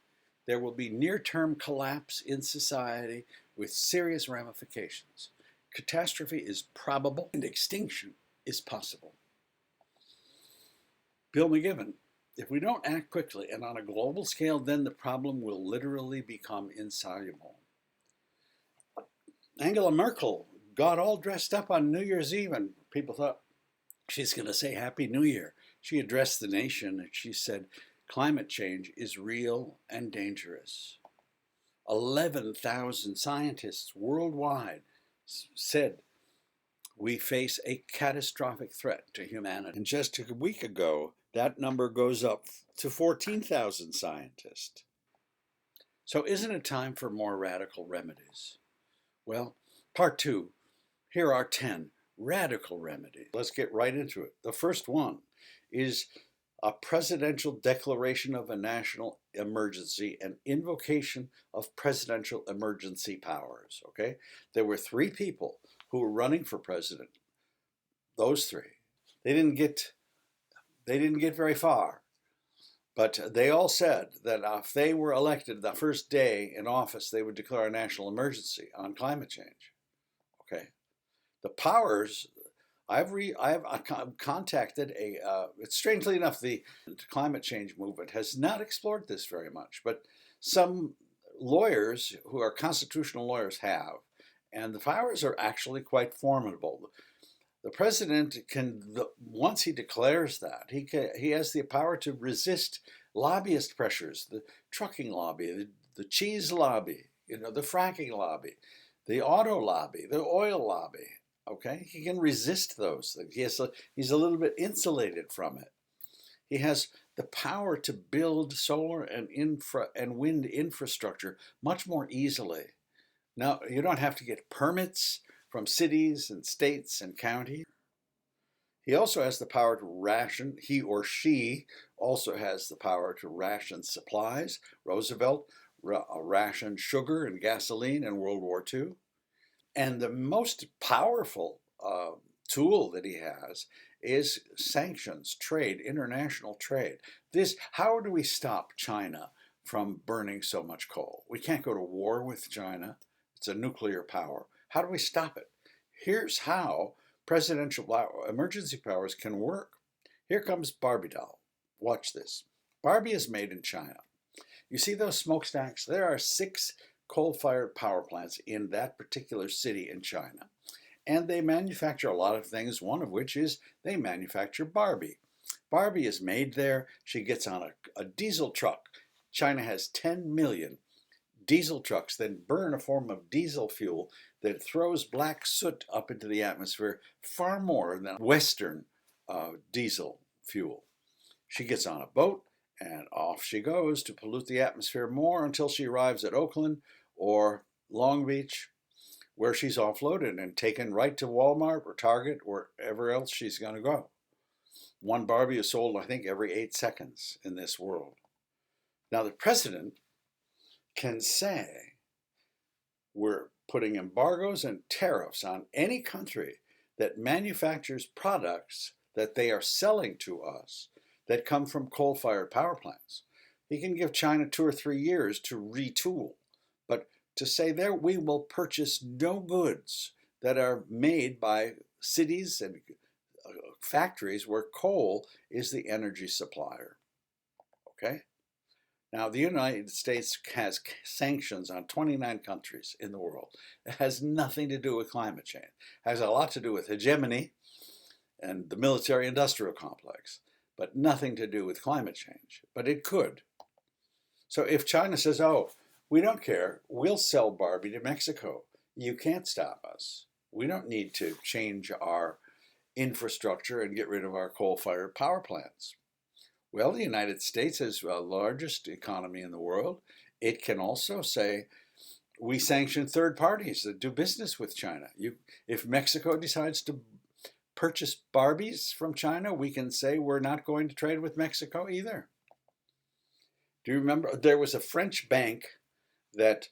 There will be near-term collapse in society with serious ramifications. Catastrophe is probable and extinction is possible. Bill McGibbon, if we don't act quickly and on a global scale, then the problem will literally become insoluble. Angela Merkel got all dressed up on New Year's Eve and people thought she's going to say Happy New Year. She addressed the nation and she said, climate change is real and dangerous. 11,000 scientists worldwide said we face a catastrophic threat to humanity. And just a week ago, that number goes up to 14,000 scientists. So isn't it time for more radical remedies? Well, part 2, here are 10 radical remedies. Let's get right into it. The first one is a presidential declaration of a national emergency and invocation of presidential emergency powers, okay? There were 3 people who were running for president. Those 3. They didn't get very far, but they all said that if they were elected the first day in office, they would declare a national emergency on climate change. Okay, the powers. I've contacted strangely enough, the climate change movement has not explored this very much, but some lawyers who are constitutional lawyers have, and the powers are actually quite formidable. The president can, once he declares that, he has the power to resist lobbyist pressures, the trucking lobby, the cheese lobby, the fracking lobby, the auto lobby, the oil lobby. Okay, he can resist those things. He's a little bit insulated from it. He has the power to build solar and wind infrastructure much more easily. Now, you don't have to get permits from cities and states and counties. He also has the power to ration. He or she also has the power to ration supplies. Roosevelt rationed sugar and gasoline in World War II. And the most powerful tool that he has is sanctions, trade, international trade. How do we stop China from burning so much coal? We can't go to war with China. It's a nuclear power. How do we stop it? Here's how presidential emergency powers can work. Here comes Barbie doll. Watch this. Barbie is made in China. You see those smokestacks? There are 6 coal-fired power plants in that particular city in China. And they manufacture a lot of things, one of which is they manufacture Barbie. Barbie is made there. She gets on a diesel truck. China has 10 million diesel trucks that burn a form of diesel fuel that throws black soot up into the atmosphere far more than Western diesel fuel. She gets on a boat and off she goes to pollute the atmosphere more until she arrives at Oakland or Long Beach, where she's offloaded and taken right to Walmart or Target or wherever else she's going to go. One Barbie is sold, I think, every 8 seconds in this world. Now, the president can say, we're putting embargoes and tariffs on any country that manufactures products that they are selling to us that come from coal-fired power plants. He can give China 2 or 3 years to retool. But to say there, we will purchase no goods that are made by cities and factories where coal is the energy supplier. Okay? Now, the United States has sanctions on 29 countries in the world. It has nothing to do with climate change. It has a lot to do with hegemony and the military-industrial complex, but nothing to do with climate change. But it could. So if China says, oh, we don't care, we'll sell Barbie to Mexico. You can't stop us. We don't need to change our infrastructure and get rid of our coal-fired power plants. Well, the United States is the largest economy in the world. It can also say, we sanction third parties that do business with China. If Mexico decides to purchase Barbies from China, we can say we're not going to trade with Mexico either. Do you remember there was a French bank that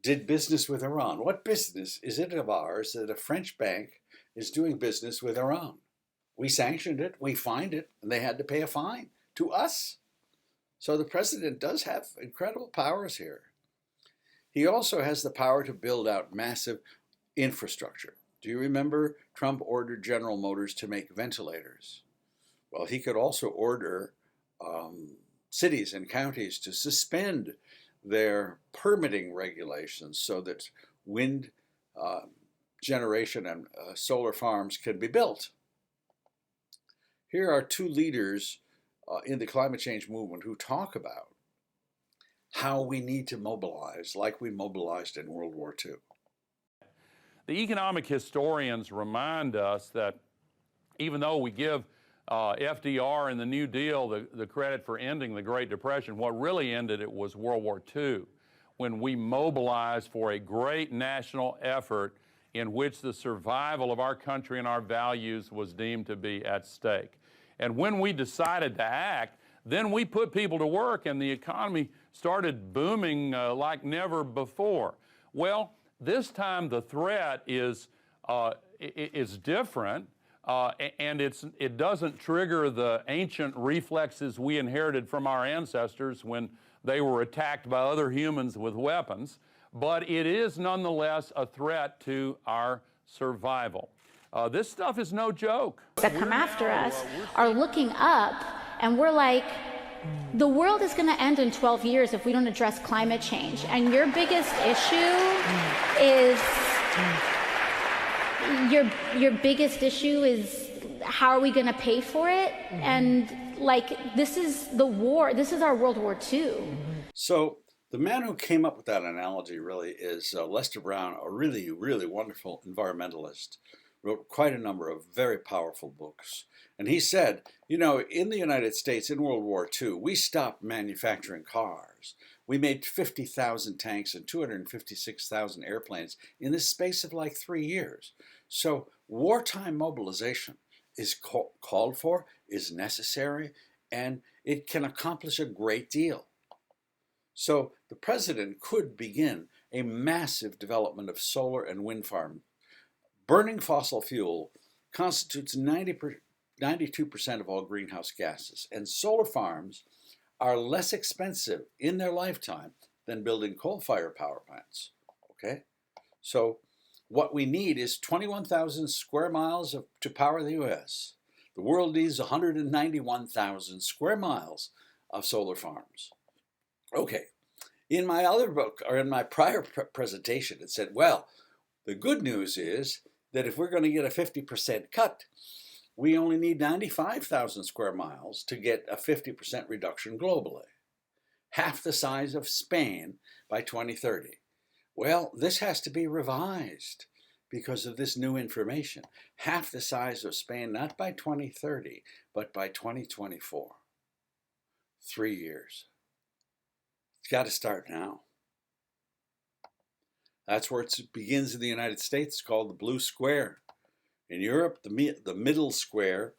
did business with Iran. What business is it of ours that a French bank is doing business with Iran? We sanctioned it, we fined it, and they had to pay a fine to us. So the president does have incredible powers here. He also has the power to build out massive infrastructure. Do you remember Trump ordered General Motors to make ventilators? Well, he could also order cities and counties to suspend their permitting regulations so that wind generation and solar farms can be built. Here are two leaders in the climate change movement who talk about how we need to mobilize like we mobilized in World War II. The economic historians remind us that even though we give FDR and the New Deal the credit for ending the Great Depression, what really ended it was World War II, when we mobilized for a great national effort in which the survival of our country and our values was deemed to be at stake. And when we decided to act, then we put people to work and the economy started booming like never before. Well, this time the threat is different, and it doesn't trigger the ancient reflexes we inherited from our ancestors when they were attacked by other humans with weapons, but it is nonetheless a threat to our survival. This stuff is no joke. That come after us are looking up, and we're like, the world is going to end in 12 years if we don't address climate change. And your biggest issue is your biggest issue is how are we going to pay for it? And like, this is the war. This is our World War II. So the man who came up with that analogy really is Lester Brown, a really, really wonderful environmentalist. Wrote quite a number of very powerful books. And he said, you know, in the United States in World War II, we stopped manufacturing cars. We made 50,000 tanks and 256,000 airplanes in the space of like 3 years. So wartime mobilization is called for, is necessary, and it can accomplish a great deal. So the president could begin a massive development of solar and wind farms. Burning fossil fuel constitutes 92% of all greenhouse gases, and solar farms are less expensive in their lifetime than building coal-fired power plants. Okay? So what we need is 21,000 square miles to power the US. The world needs 191,000 square miles of solar farms. Okay. In my other book, or in my prior presentation, it said, well, the good news is that if we're going to get a 50% cut, we only need 95,000 square miles to get a 50% reduction globally. Half the size of Spain by 2030. Well, this has to be revised because of this new information. Half the size of Spain, not by 2030, but by 2024. 3 years. It's got to start now. That's where it begins in the United States. It's called the blue square. In Europe, the middle square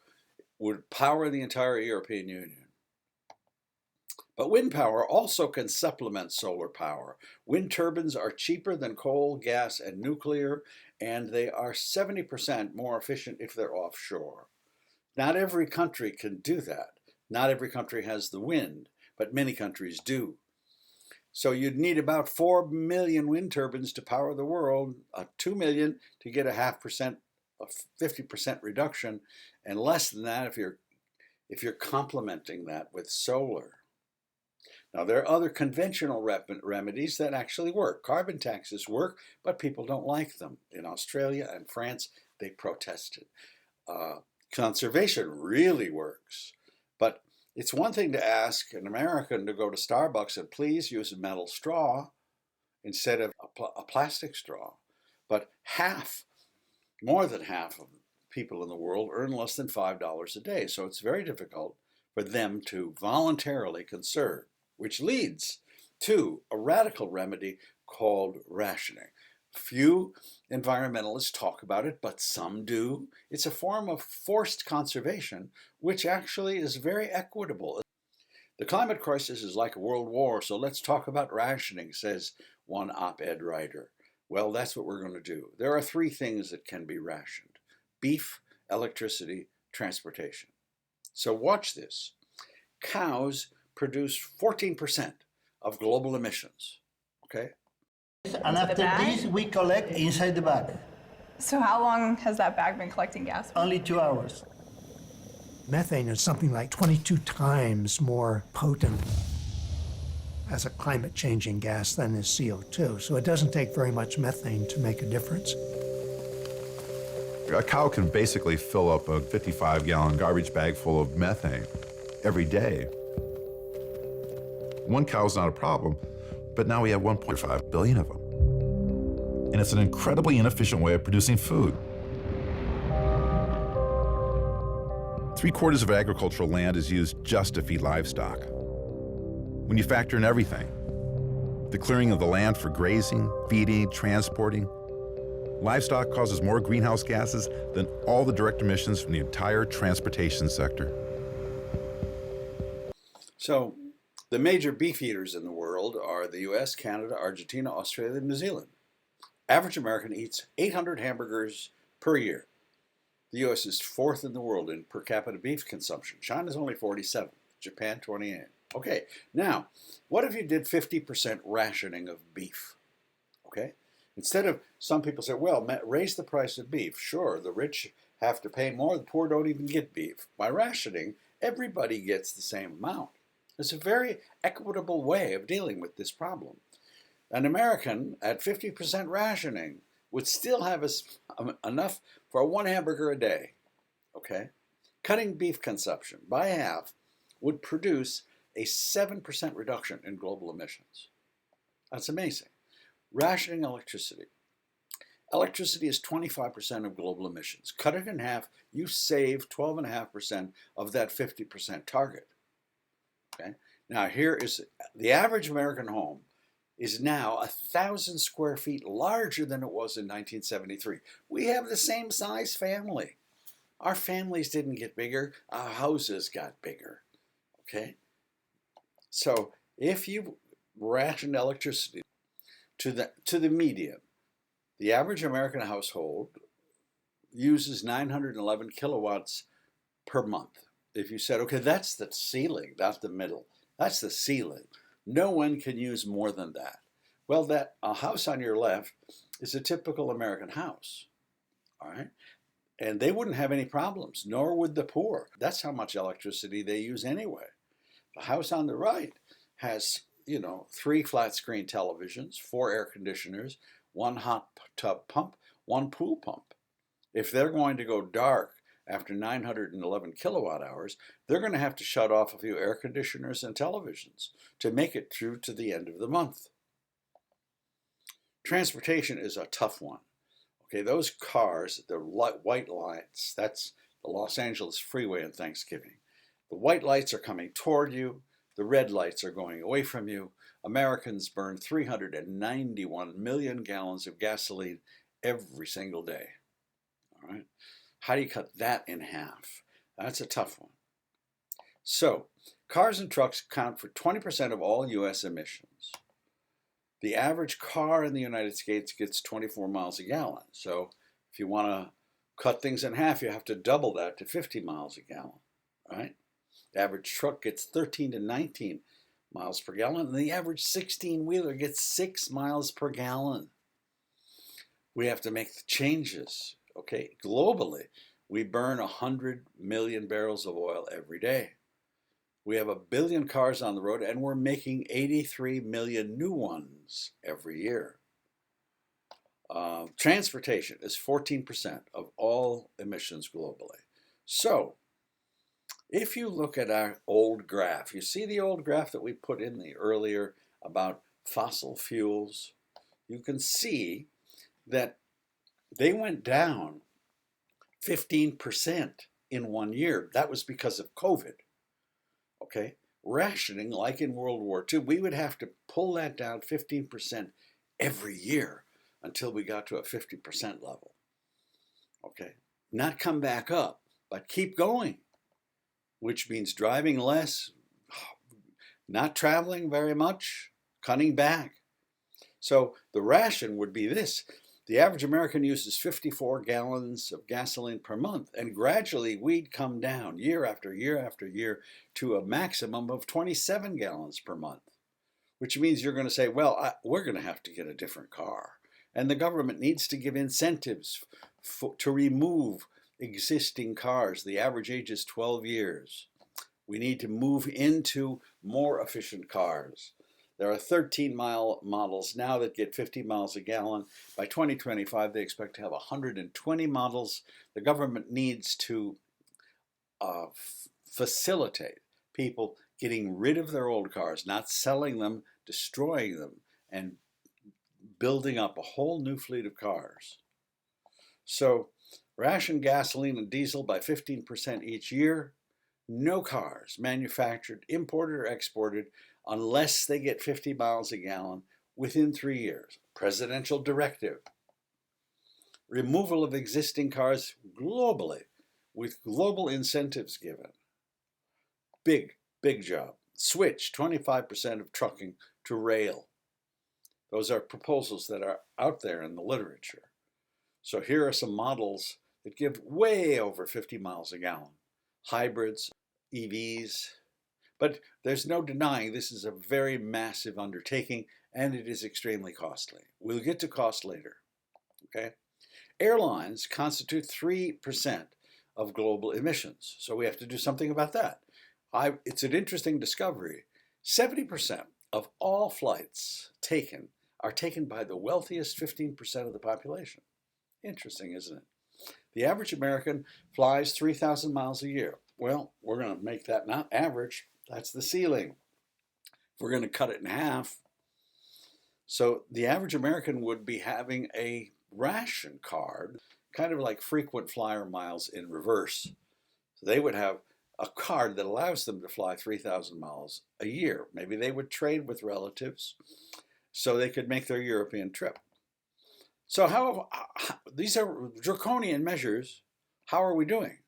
would power the entire European Union. But wind power also can supplement solar power. Wind turbines are cheaper than coal, gas, and nuclear, and they are 70% more efficient if they're offshore. Not every country can do that. Not every country has the wind, but many countries do. So you'd need about 4 million wind turbines to power the world, 2 million to get a 50% reduction, and less than that if you're complementing that with solar. Now there are other conventional remedies that actually work. Carbon taxes work, but people don't like them. In Australia and France, they protested. Conservation really works, but it's one thing to ask an American to go to Starbucks and please use a metal straw instead of a plastic straw. But more than half of people in the world earn less than $5 a day. So it's very difficult for them to voluntarily conserve, which leads to a radical remedy called rationing. Few environmentalists talk about it, but some do. It's a form of forced conservation, which actually is very equitable. The climate crisis is like a world war, so let's talk about rationing, says one op-ed writer. Well, that's what we're going to do. There are 3 things that can be rationed: beef, electricity, transportation. So watch this. Cows produce 14% of global emissions, okay? And after this, we collect inside the bag. So how long has that bag been collecting gas? Only 2 hours. Methane is something like 22 times more potent as a climate-changing gas than is CO2, so it doesn't take very much methane to make a difference. A cow can basically fill up a 55-gallon garbage bag full of methane every day. One cow's not a problem, but now we have 1.5 billion of them. And it's an incredibly inefficient way of producing food. 3/4 of agricultural land is used just to feed livestock. When you factor in everything, the clearing of the land for grazing, feeding, transporting, livestock causes more greenhouse gases than all the direct emissions from the entire transportation sector. So the major beef eaters in the world are the US, Canada, Argentina, Australia, and New Zealand. Average American eats 800 hamburgers per year. The US is 4th in the world in per capita beef consumption. China's only 47, Japan 28. Okay, now, what if you did 50% rationing of beef? Okay, instead of, some people say, well, raise the price of beef. Sure, the rich have to pay more, the poor don't even get beef. By rationing, everybody gets the same amount. It's a very equitable way of dealing with this problem. An American at 50% rationing would still have enough for 1 hamburger a day. Okay, cutting beef consumption by half would produce a 7% reduction in global emissions. That's amazing. Rationing electricity. Electricity is 25% of global emissions. Cut it in half, you save 12.5% of that 50% target. Okay? Now here is, the average American home is now 1,000 square feet larger than it was in 1973. We have the same size family. Our families didn't get bigger, our houses got bigger. Okay? So if you ration electricity to the median, the average American household uses 911 kilowatts per month. If you said, okay, that's the ceiling, not the middle. That's the ceiling. No one can use more than that. Well, a house on your left is a typical American house. All right? And they wouldn't have any problems, nor would the poor. That's how much electricity they use anyway. The house on the right has, 3 flat screen televisions, 4 air conditioners, 1 hot tub pump, 1 pool pump. If they're going to go dark after 911 kilowatt hours, they're going to have to shut off a few air conditioners and televisions to make it through to the end of the month. Transportation is a tough one. Okay, those cars, the white lights, that's the Los Angeles freeway on Thanksgiving. The white lights are coming toward you. The red lights are going away from you. Americans burn 391 million gallons of gasoline every single day. All right. How do you cut that in half? That's a tough one. So, cars and trucks account for 20% of all U.S. emissions. The average car in the United States gets 24 miles a gallon. So, if you want to cut things in half, you have to double that to 50 miles a gallon. Right? The average truck gets 13 to 19 miles per gallon, and the average 16-wheeler gets 6 miles per gallon. We have to make the changes. Okay, globally, we burn 100 million barrels of oil every day. We have 1 billion cars on the road, and we're making 83 million new ones every year. Transportation is 14% of all emissions globally. So, if you look at our old graph, you see the old graph that we put in the earlier about fossil fuels, you can see that they went down 15% in 1 year. That was because of COVID. Okay? Rationing, like in World War II, we would have to pull that down 15% every year until we got to a 50% level. Okay? Not come back up, but keep going, which means driving less, not traveling very much, cutting back. So the ration would be this. The average American uses 54 gallons of gasoline per month, and gradually we'd come down year after year after year to a maximum of 27 gallons per month, which means you're going to say, well, we're going to have to get a different car. And the government needs to give incentives to remove existing cars. The average age is 12 years. We need to move into more efficient cars. There are 13-mile models now that get 50 miles a gallon. By 2025, they expect to have 120 models. The government needs to facilitate people getting rid of their old cars, not selling them, destroying them, and building up a whole new fleet of cars. So ration gasoline and diesel by 15% each year. No cars manufactured, imported, or exported unless they get 50 miles a gallon within 3 years. Presidential directive. Removal of existing cars globally with global incentives given. Big, big job. Switch 25% of trucking to rail. Those are proposals that are out there in the literature. So here are some models that give way over 50 miles a gallon. Hybrids, EVs. But there's no denying this is a very massive undertaking, and it is extremely costly. We'll get to cost later. Okay? Airlines constitute 3% of global emissions, so we have to do something about that. It's an interesting discovery. 70% of all flights taken are taken by the wealthiest 15% of the population. Interesting, isn't it? The average American flies 3,000 miles a year. Well, we're going to make that not average. That's the ceiling. We're going to cut it in half. So the average American would be having a ration card, kind of like frequent flyer miles in reverse. So they would have a card that allows them to fly 3,000 miles a year. Maybe they would trade with relatives so they could make their European trip. So these are draconian measures. How are we doing?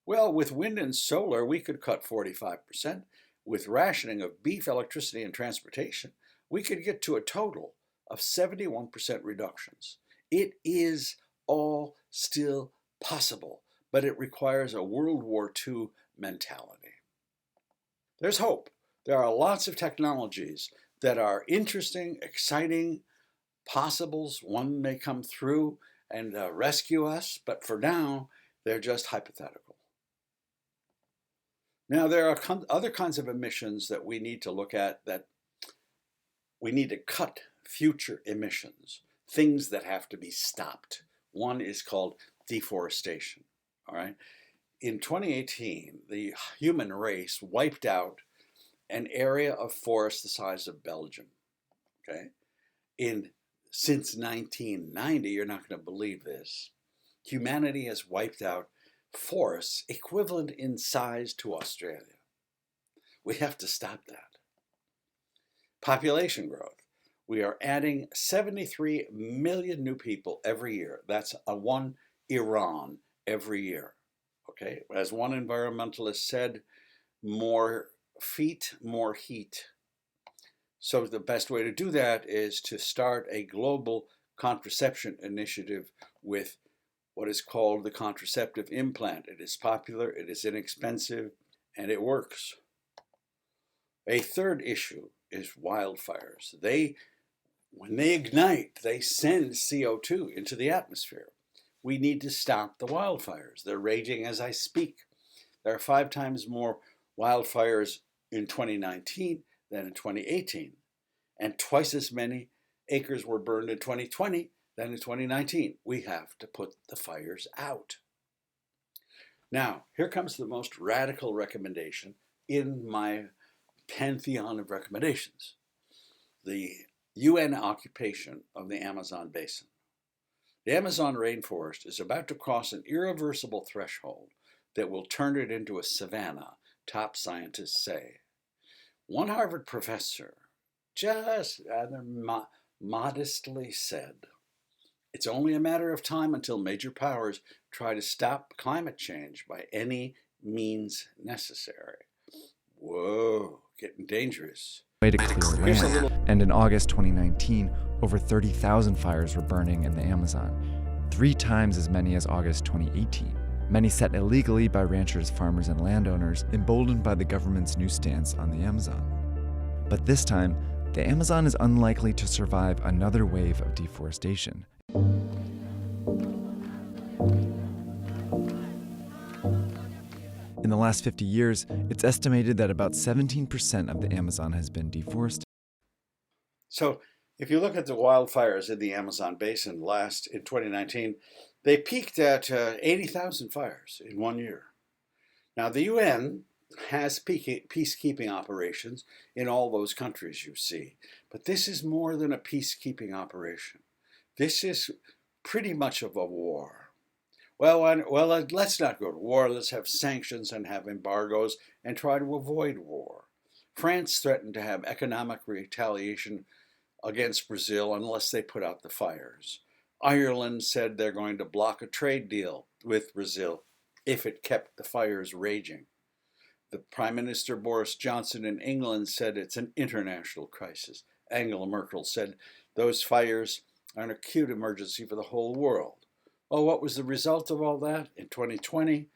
Well, with wind and solar, we could cut 45%. With rationing of beef, electricity, and transportation, we could get to a total of 71% reductions. It is all still possible, but it requires a World War II mentality. There's hope. There are lots of technologies that are interesting, exciting, possibles. One may come through and rescue us, but for now, they're just hypothetical. Now, there are other kinds of emissions that we need to look at, that we need to cut future emissions, things that have to be stopped. One is called deforestation. All right. In 2018, the human race wiped out an area of forest the size of Belgium. Okay. Since 1990, you're not going to believe this, humanity has wiped out forests equivalent in size to Australia. We have to stop that. Population growth. We are adding 73 million new people every year. That's one Iran every year. Okay, as one environmentalist said, more feet, more heat. So the best way to do that is to start a global contraception initiative with what is called the contraceptive implant. It is popular, it is inexpensive, and it works. A third issue is wildfires. When they ignite, they send CO2 into the atmosphere. We need to stop the wildfires. They're raging as I speak. There are 5 times more wildfires in 2019 than in 2018, and twice as many acres were burned in 2020 than in 2019. We have to put the fires out. Now, here comes the most radical recommendation in my pantheon of recommendations. The UN occupation of the Amazon basin. The Amazon rainforest is about to cross an irreversible threshold that will turn it into a savanna, top scientists say. One Harvard professor just rather modestly said, "It's only a matter of time until major powers try to stop climate change by any means necessary." Whoa, getting dangerous. Way to clear land. And in August 2019, over 30,000 fires were burning in the Amazon, 3 times as many as August 2018. Many set illegally by ranchers, farmers, and landowners, emboldened by the government's new stance on the Amazon. But this time, the Amazon is unlikely to survive another wave of deforestation. In the last 50 years, it's estimated that about 17% of the Amazon has been deforested. So if you look at the wildfires in the Amazon basin in 2019, they peaked at 80,000 fires in 1 year. Now, the UN has peacekeeping operations in all those countries you see, but this is more than a peacekeeping operation. This is pretty much of a war. Well, let's not go to war. Let's have sanctions and have embargoes and try to avoid war. France threatened to have economic retaliation against Brazil unless they put out the fires. Ireland said they're going to block a trade deal with Brazil if it kept the fires raging. The Prime Minister Boris Johnson in England said it's an international crisis. Angela Merkel said those fires are an acute emergency for the whole world. Well, what was the result of all that? In 2020,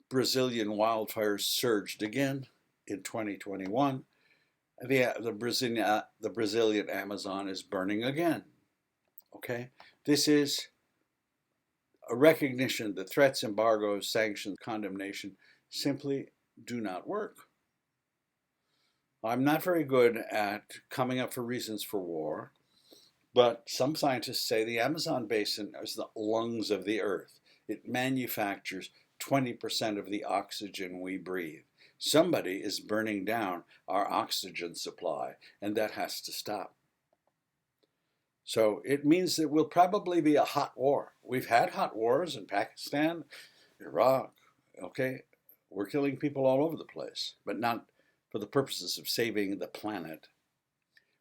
Brazilian wildfires surged again. In 2021, the Brazilian Amazon is burning again. Okay? This is a recognition that threats, embargoes, sanctions, condemnation simply do not work. I'm not very good at coming up for reasons for war, but some scientists say the Amazon basin is the lungs of the earth. It manufactures 20% of the oxygen we breathe. Somebody is burning down our oxygen supply, and that has to stop. So it means that will probably be a hot war. We've had hot wars in Pakistan, Iraq, okay? We're killing people all over the place, but not for the purposes of saving the planet.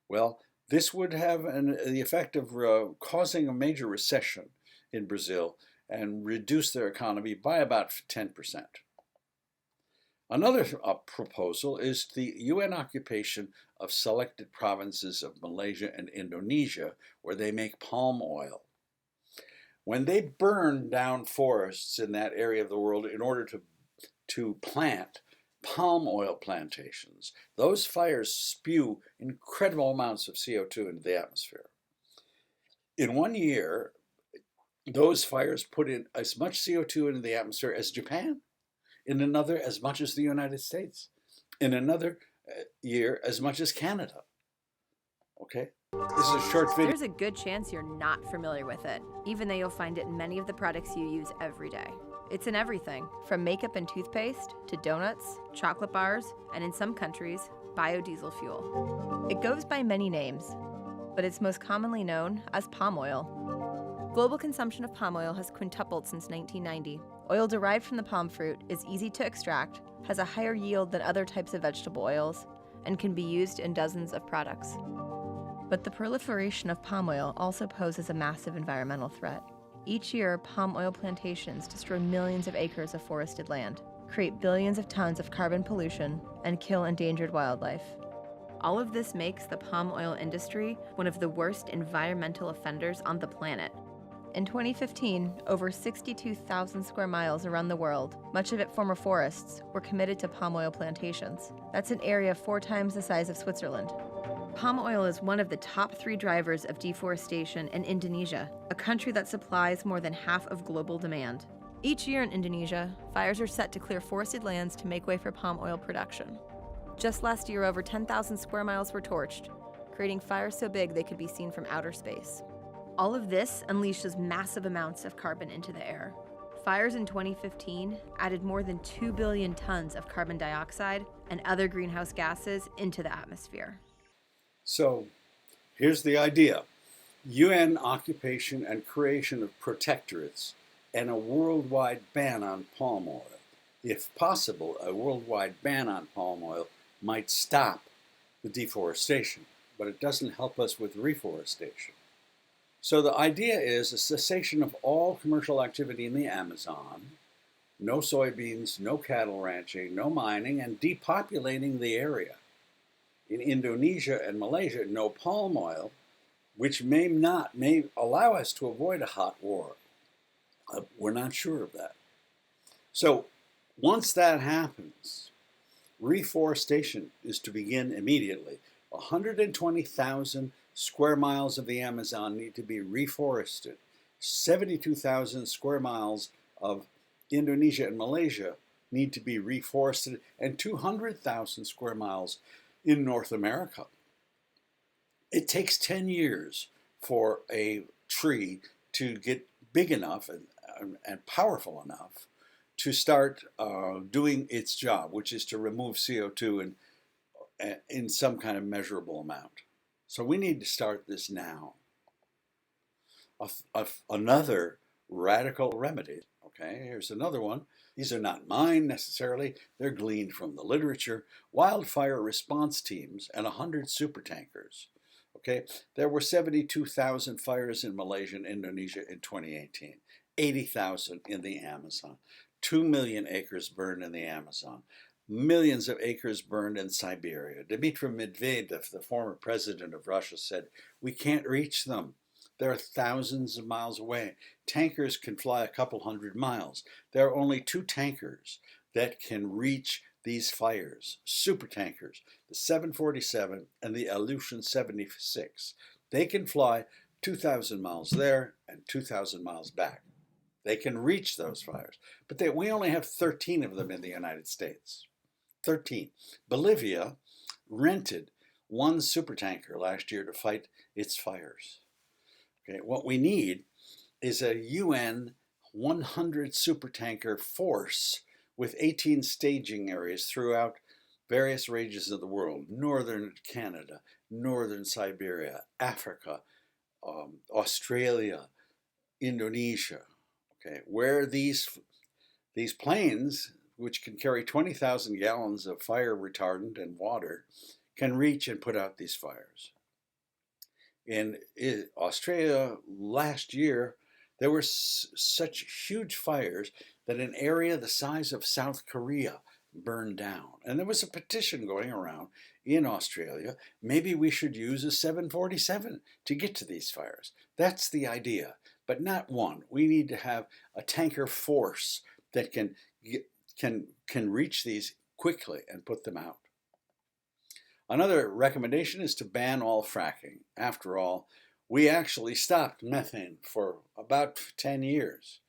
Well, this would have the effect of causing a major recession in Brazil and reduce their economy by about 10%. Another proposal is the UN occupation of selected provinces of Malaysia and Indonesia, where they make palm oil. When they burn down forests in that area of the world in order to plant palm oil plantations, those fires spew incredible amounts of CO2 into the atmosphere. In 1 year, those fires put in as much CO2 into the atmosphere as Japan. In another, as much as the United States. In another year, as much as Canada. Okay? This is a short video. There's a good chance you're not familiar with it, even though you'll find it in many of the products you use every day. It's in everything, from makeup and toothpaste to donuts, chocolate bars, and in some countries, biodiesel fuel. It goes by many names, but it's most commonly known as palm oil. Global consumption of palm oil has quintupled since 1990. Oil derived from the palm fruit is easy to extract, has a higher yield than other types of vegetable oils, and can be used in dozens of products. But the proliferation of palm oil also poses a massive environmental threat. Each year, palm oil plantations destroy millions of acres of forested land, create billions of tons of carbon pollution, and kill endangered wildlife. All of this makes the palm oil industry one of the worst environmental offenders on the planet. In 2015, over 62,000 square miles around the world, much of it former forests, were committed to palm oil plantations. That's an area 4 times the size of Switzerland. Palm oil is one of the top 3 drivers of deforestation in Indonesia, a country that supplies more than half of global demand. Each year in Indonesia, fires are set to clear forested lands to make way for palm oil production. Just last year, over 10,000 square miles were torched, creating fires so big they could be seen from outer space. All of this unleashes massive amounts of carbon into the air. Fires in 2015 added more than 2 billion tons of carbon dioxide and other greenhouse gases into the atmosphere. So here's the idea. UN occupation and creation of protectorates and a worldwide ban on palm oil. If possible, a worldwide ban on palm oil might stop the deforestation, but it doesn't help us with reforestation. So the idea is a cessation of all commercial activity in the Amazon, no soybeans, no cattle ranching, no mining, and depopulating the area. In Indonesia and Malaysia, no palm oil, which may allow us to avoid a hot war. We're not sure of that. So once that happens, reforestation is to begin immediately. 120,000 square miles of the Amazon need to be reforested. 72,000 square miles of Indonesia and Malaysia need to be reforested, and 200,000 square miles in North America. It takes 10 years for a tree to get big enough and powerful enough to start doing its job, which is to remove CO2 in some kind of measurable amount. So we need to start this now. Another radical remedy, okay, here's another one. These are not mine necessarily, they're gleaned from the literature. Wildfire response teams and 100 supertankers. Okay, there were 72,000 fires in Malaysia and Indonesia in 2018, 80,000 in the Amazon, 2 million acres burned in the Amazon, millions of acres burned in Siberia. Dmitry Medvedev, the former president of Russia, said, we can't reach them. They're thousands of miles away. Tankers can fly a couple hundred miles. There are only 2 tankers that can reach these fires, super tankers, the 747 and the Aleutian 76. They can fly 2,000 miles there and 2,000 miles back. They can reach those fires, but we only have 13 of them in the United States. 13. Bolivia rented 1 supertanker last year to fight its fires. Okay, what we need is a UN 100 supertanker force with 18 staging areas throughout various regions of the world: northern Canada, northern Siberia, Africa, Australia, Indonesia. Okay, where these planes, which can carry 20,000 gallons of fire retardant and water, can reach and put out these fires. In Australia last year, there were such huge fires that an area the size of South Korea burned down. And there was a petition going around in Australia, maybe we should use a 747 to get to these fires. That's the idea, but not one. We need to have a tanker force that can reach these quickly and put them out. Another recommendation is to ban all fracking. After all, we actually stopped methane for about 10 years.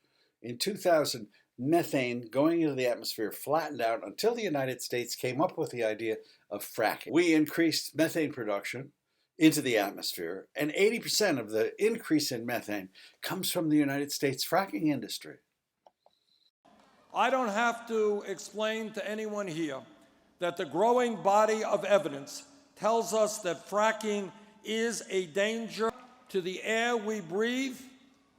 In 2000, methane going into the atmosphere flattened out until the United States came up with the idea of fracking. We increased methane production into the atmosphere, and 80% of the increase in methane comes from the United States fracking industry. I don't have to explain to anyone here that the growing body of evidence tells us that fracking is a danger to the air we breathe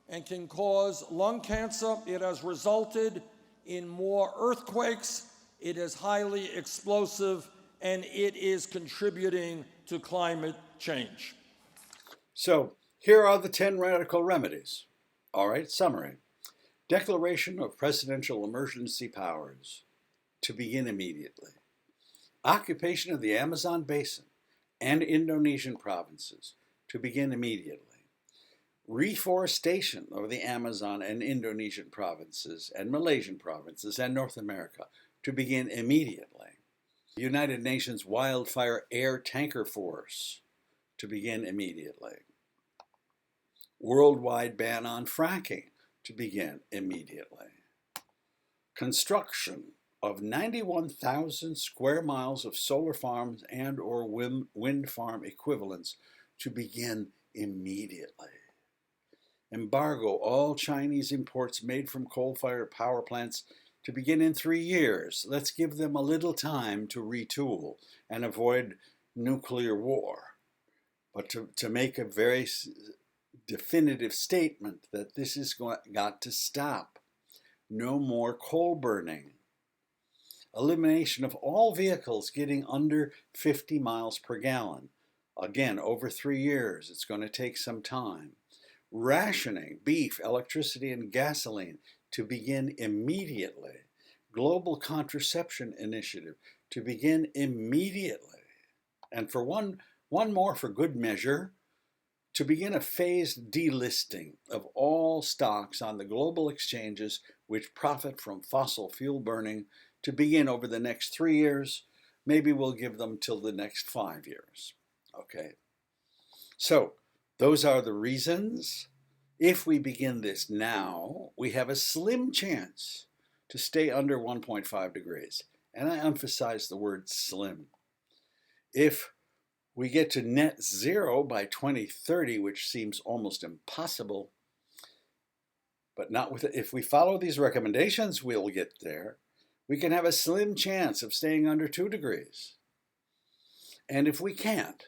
and can cause lung cancer. It has resulted in more earthquakes, it is highly explosive, and it is contributing to climate change. So here are the 10 radical remedies. All right, summary. Declaration of presidential emergency powers to begin immediately. Occupation of the Amazon basin and Indonesian provinces to begin immediately. Reforestation of the Amazon and Indonesian provinces and Malaysian provinces and North America to begin immediately. United Nations Wildfire Air Tanker Force to begin immediately. Worldwide ban on fracking to begin immediately. Construction of 91,000 square miles of solar farms and or wind farm equivalents to begin immediately. Embargo all Chinese imports made from coal-fired power plants to begin in 3 years. Let's give them a little time to retool and avoid nuclear war. But to make a very definitive statement that this is got to stop. No more coal burning. Elimination of all vehicles getting under 50 miles per gallon. Again, over 3 years, it's going to take some time. Rationing beef, electricity, and gasoline to begin immediately. Global contraception initiative to begin immediately. And for one more for good measure, to begin a phased delisting of all stocks on the global exchanges which profit from fossil fuel burning to begin over the next 3 years. Maybe we'll give them till the next 5 years. Okay. So those are the reasons. If we begin this now, we have a slim chance to stay under 1.5 degrees. And I emphasize the word slim. If we get to net zero by 2030, which seems almost impossible, but not with it. If we follow these recommendations, we'll get there. We can have a slim chance of staying under 2 degrees. And if we can't,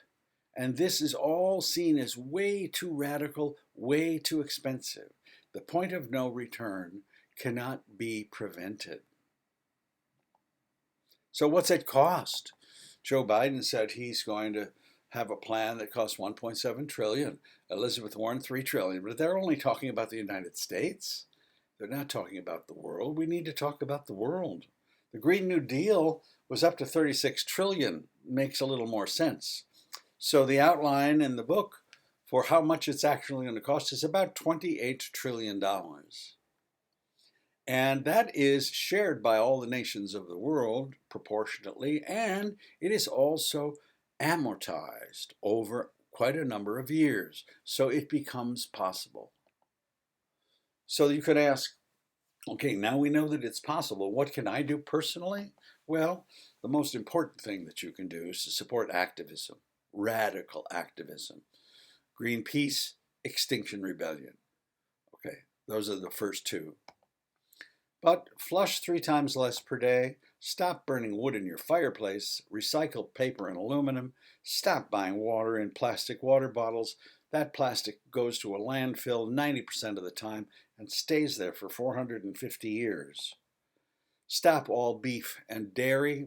and this is all seen as way too radical, way too expensive, the point of no return cannot be prevented. So what's it cost? Joe Biden said he's going to have a plan that costs $1.7 trillion. Elizabeth Warren, $3 trillion. But they're only talking about the United States. They're not talking about the world. We need to talk about the world. The Green New Deal was up to $36 trillion. Makes a little more sense. So the outline in the book for how much it's actually going to cost is about $28 trillion. And that is shared by all the nations of the world proportionately, and it is also amortized over quite a number of years, so it becomes possible. So you could ask, okay, now we know that it's possible. What can I do personally? Well, the most important thing that you can do is to support activism, radical activism. Greenpeace, Extinction Rebellion. Okay, those are the first two. But flush 3 times less per day, stop burning wood in your fireplace, recycle paper and aluminum, stop buying water in plastic water bottles. That plastic goes to a landfill 90% of the time and stays there for 450 years. Stop all beef and dairy,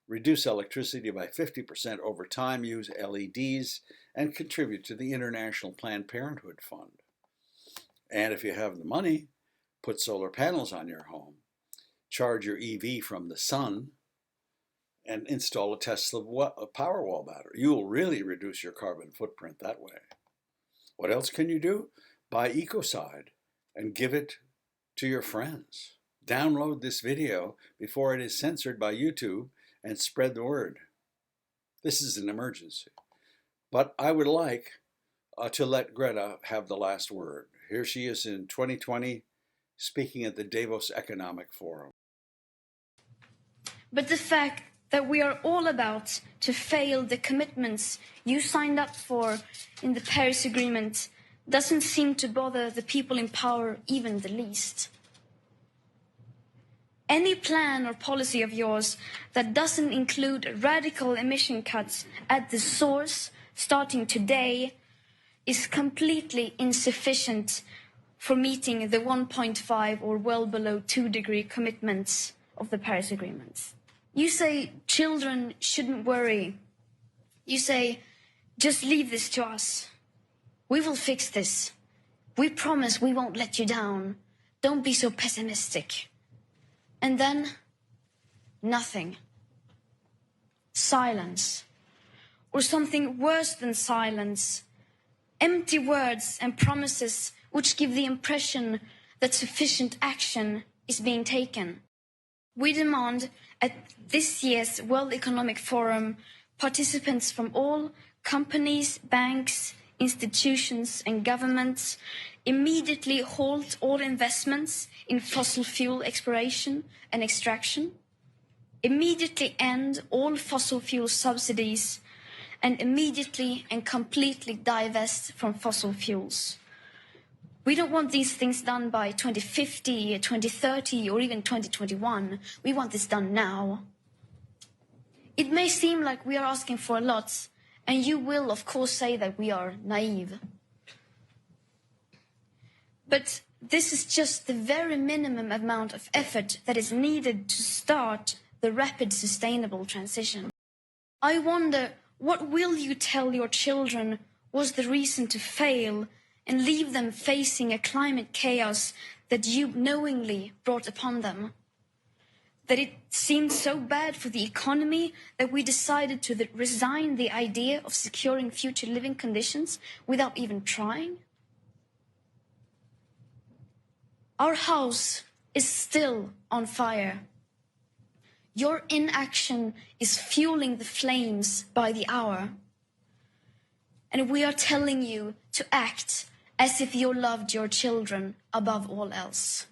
reduce electricity by 50% over time, use LEDs, and contribute to the International Planned Parenthood Fund. And if you have the money, put solar panels on your home, charge your EV from the sun, and install a Tesla Powerwall battery. You will really reduce your carbon footprint that way. What else can you do? Buy Ecocide and give it to your friends. Download this video before it is censored by YouTube and spread the word. This is an emergency. But I would like to let Greta have the last word. Here she is in 2020, speaking at the Davos Economic Forum. But the fact that we are all about to fail the commitments you signed up for in the Paris Agreement doesn't seem to bother the people in power even the least. Any plan or policy of yours that doesn't include radical emission cuts at the source starting today is completely insufficient for meeting the 1.5 or well below 2 degree commitments of the Paris Agreement. You say children shouldn't worry. You say, just leave this to us. We will fix this. We promise we won't let you down. Don't be so pessimistic. And then, nothing. Silence. Or something worse than silence. Empty words and promises which give the impression that sufficient action is being taken. We demand at this year's World Economic Forum participants from all companies, banks, institutions and governments immediately halt all investments in fossil fuel exploration and extraction, immediately end all fossil fuel subsidies, and immediately and completely divest from fossil fuels. We don't want these things done by 2050, 2030, or even 2021. We want this done now. It may seem like we are asking for a lot, and you will, of course, say that we are naive. But this is just the very minimum amount of effort that is needed to start the rapid sustainable transition. I wonder, what will you tell your children was the reason to fail and leave them facing a climate chaos that you knowingly brought upon them? That it seemed so bad for the economy that we decided to resign the idea of securing future living conditions without even trying? Our house is still on fire. Your inaction is fueling the flames by the hour. And we are telling you to act as if you loved your children above all else.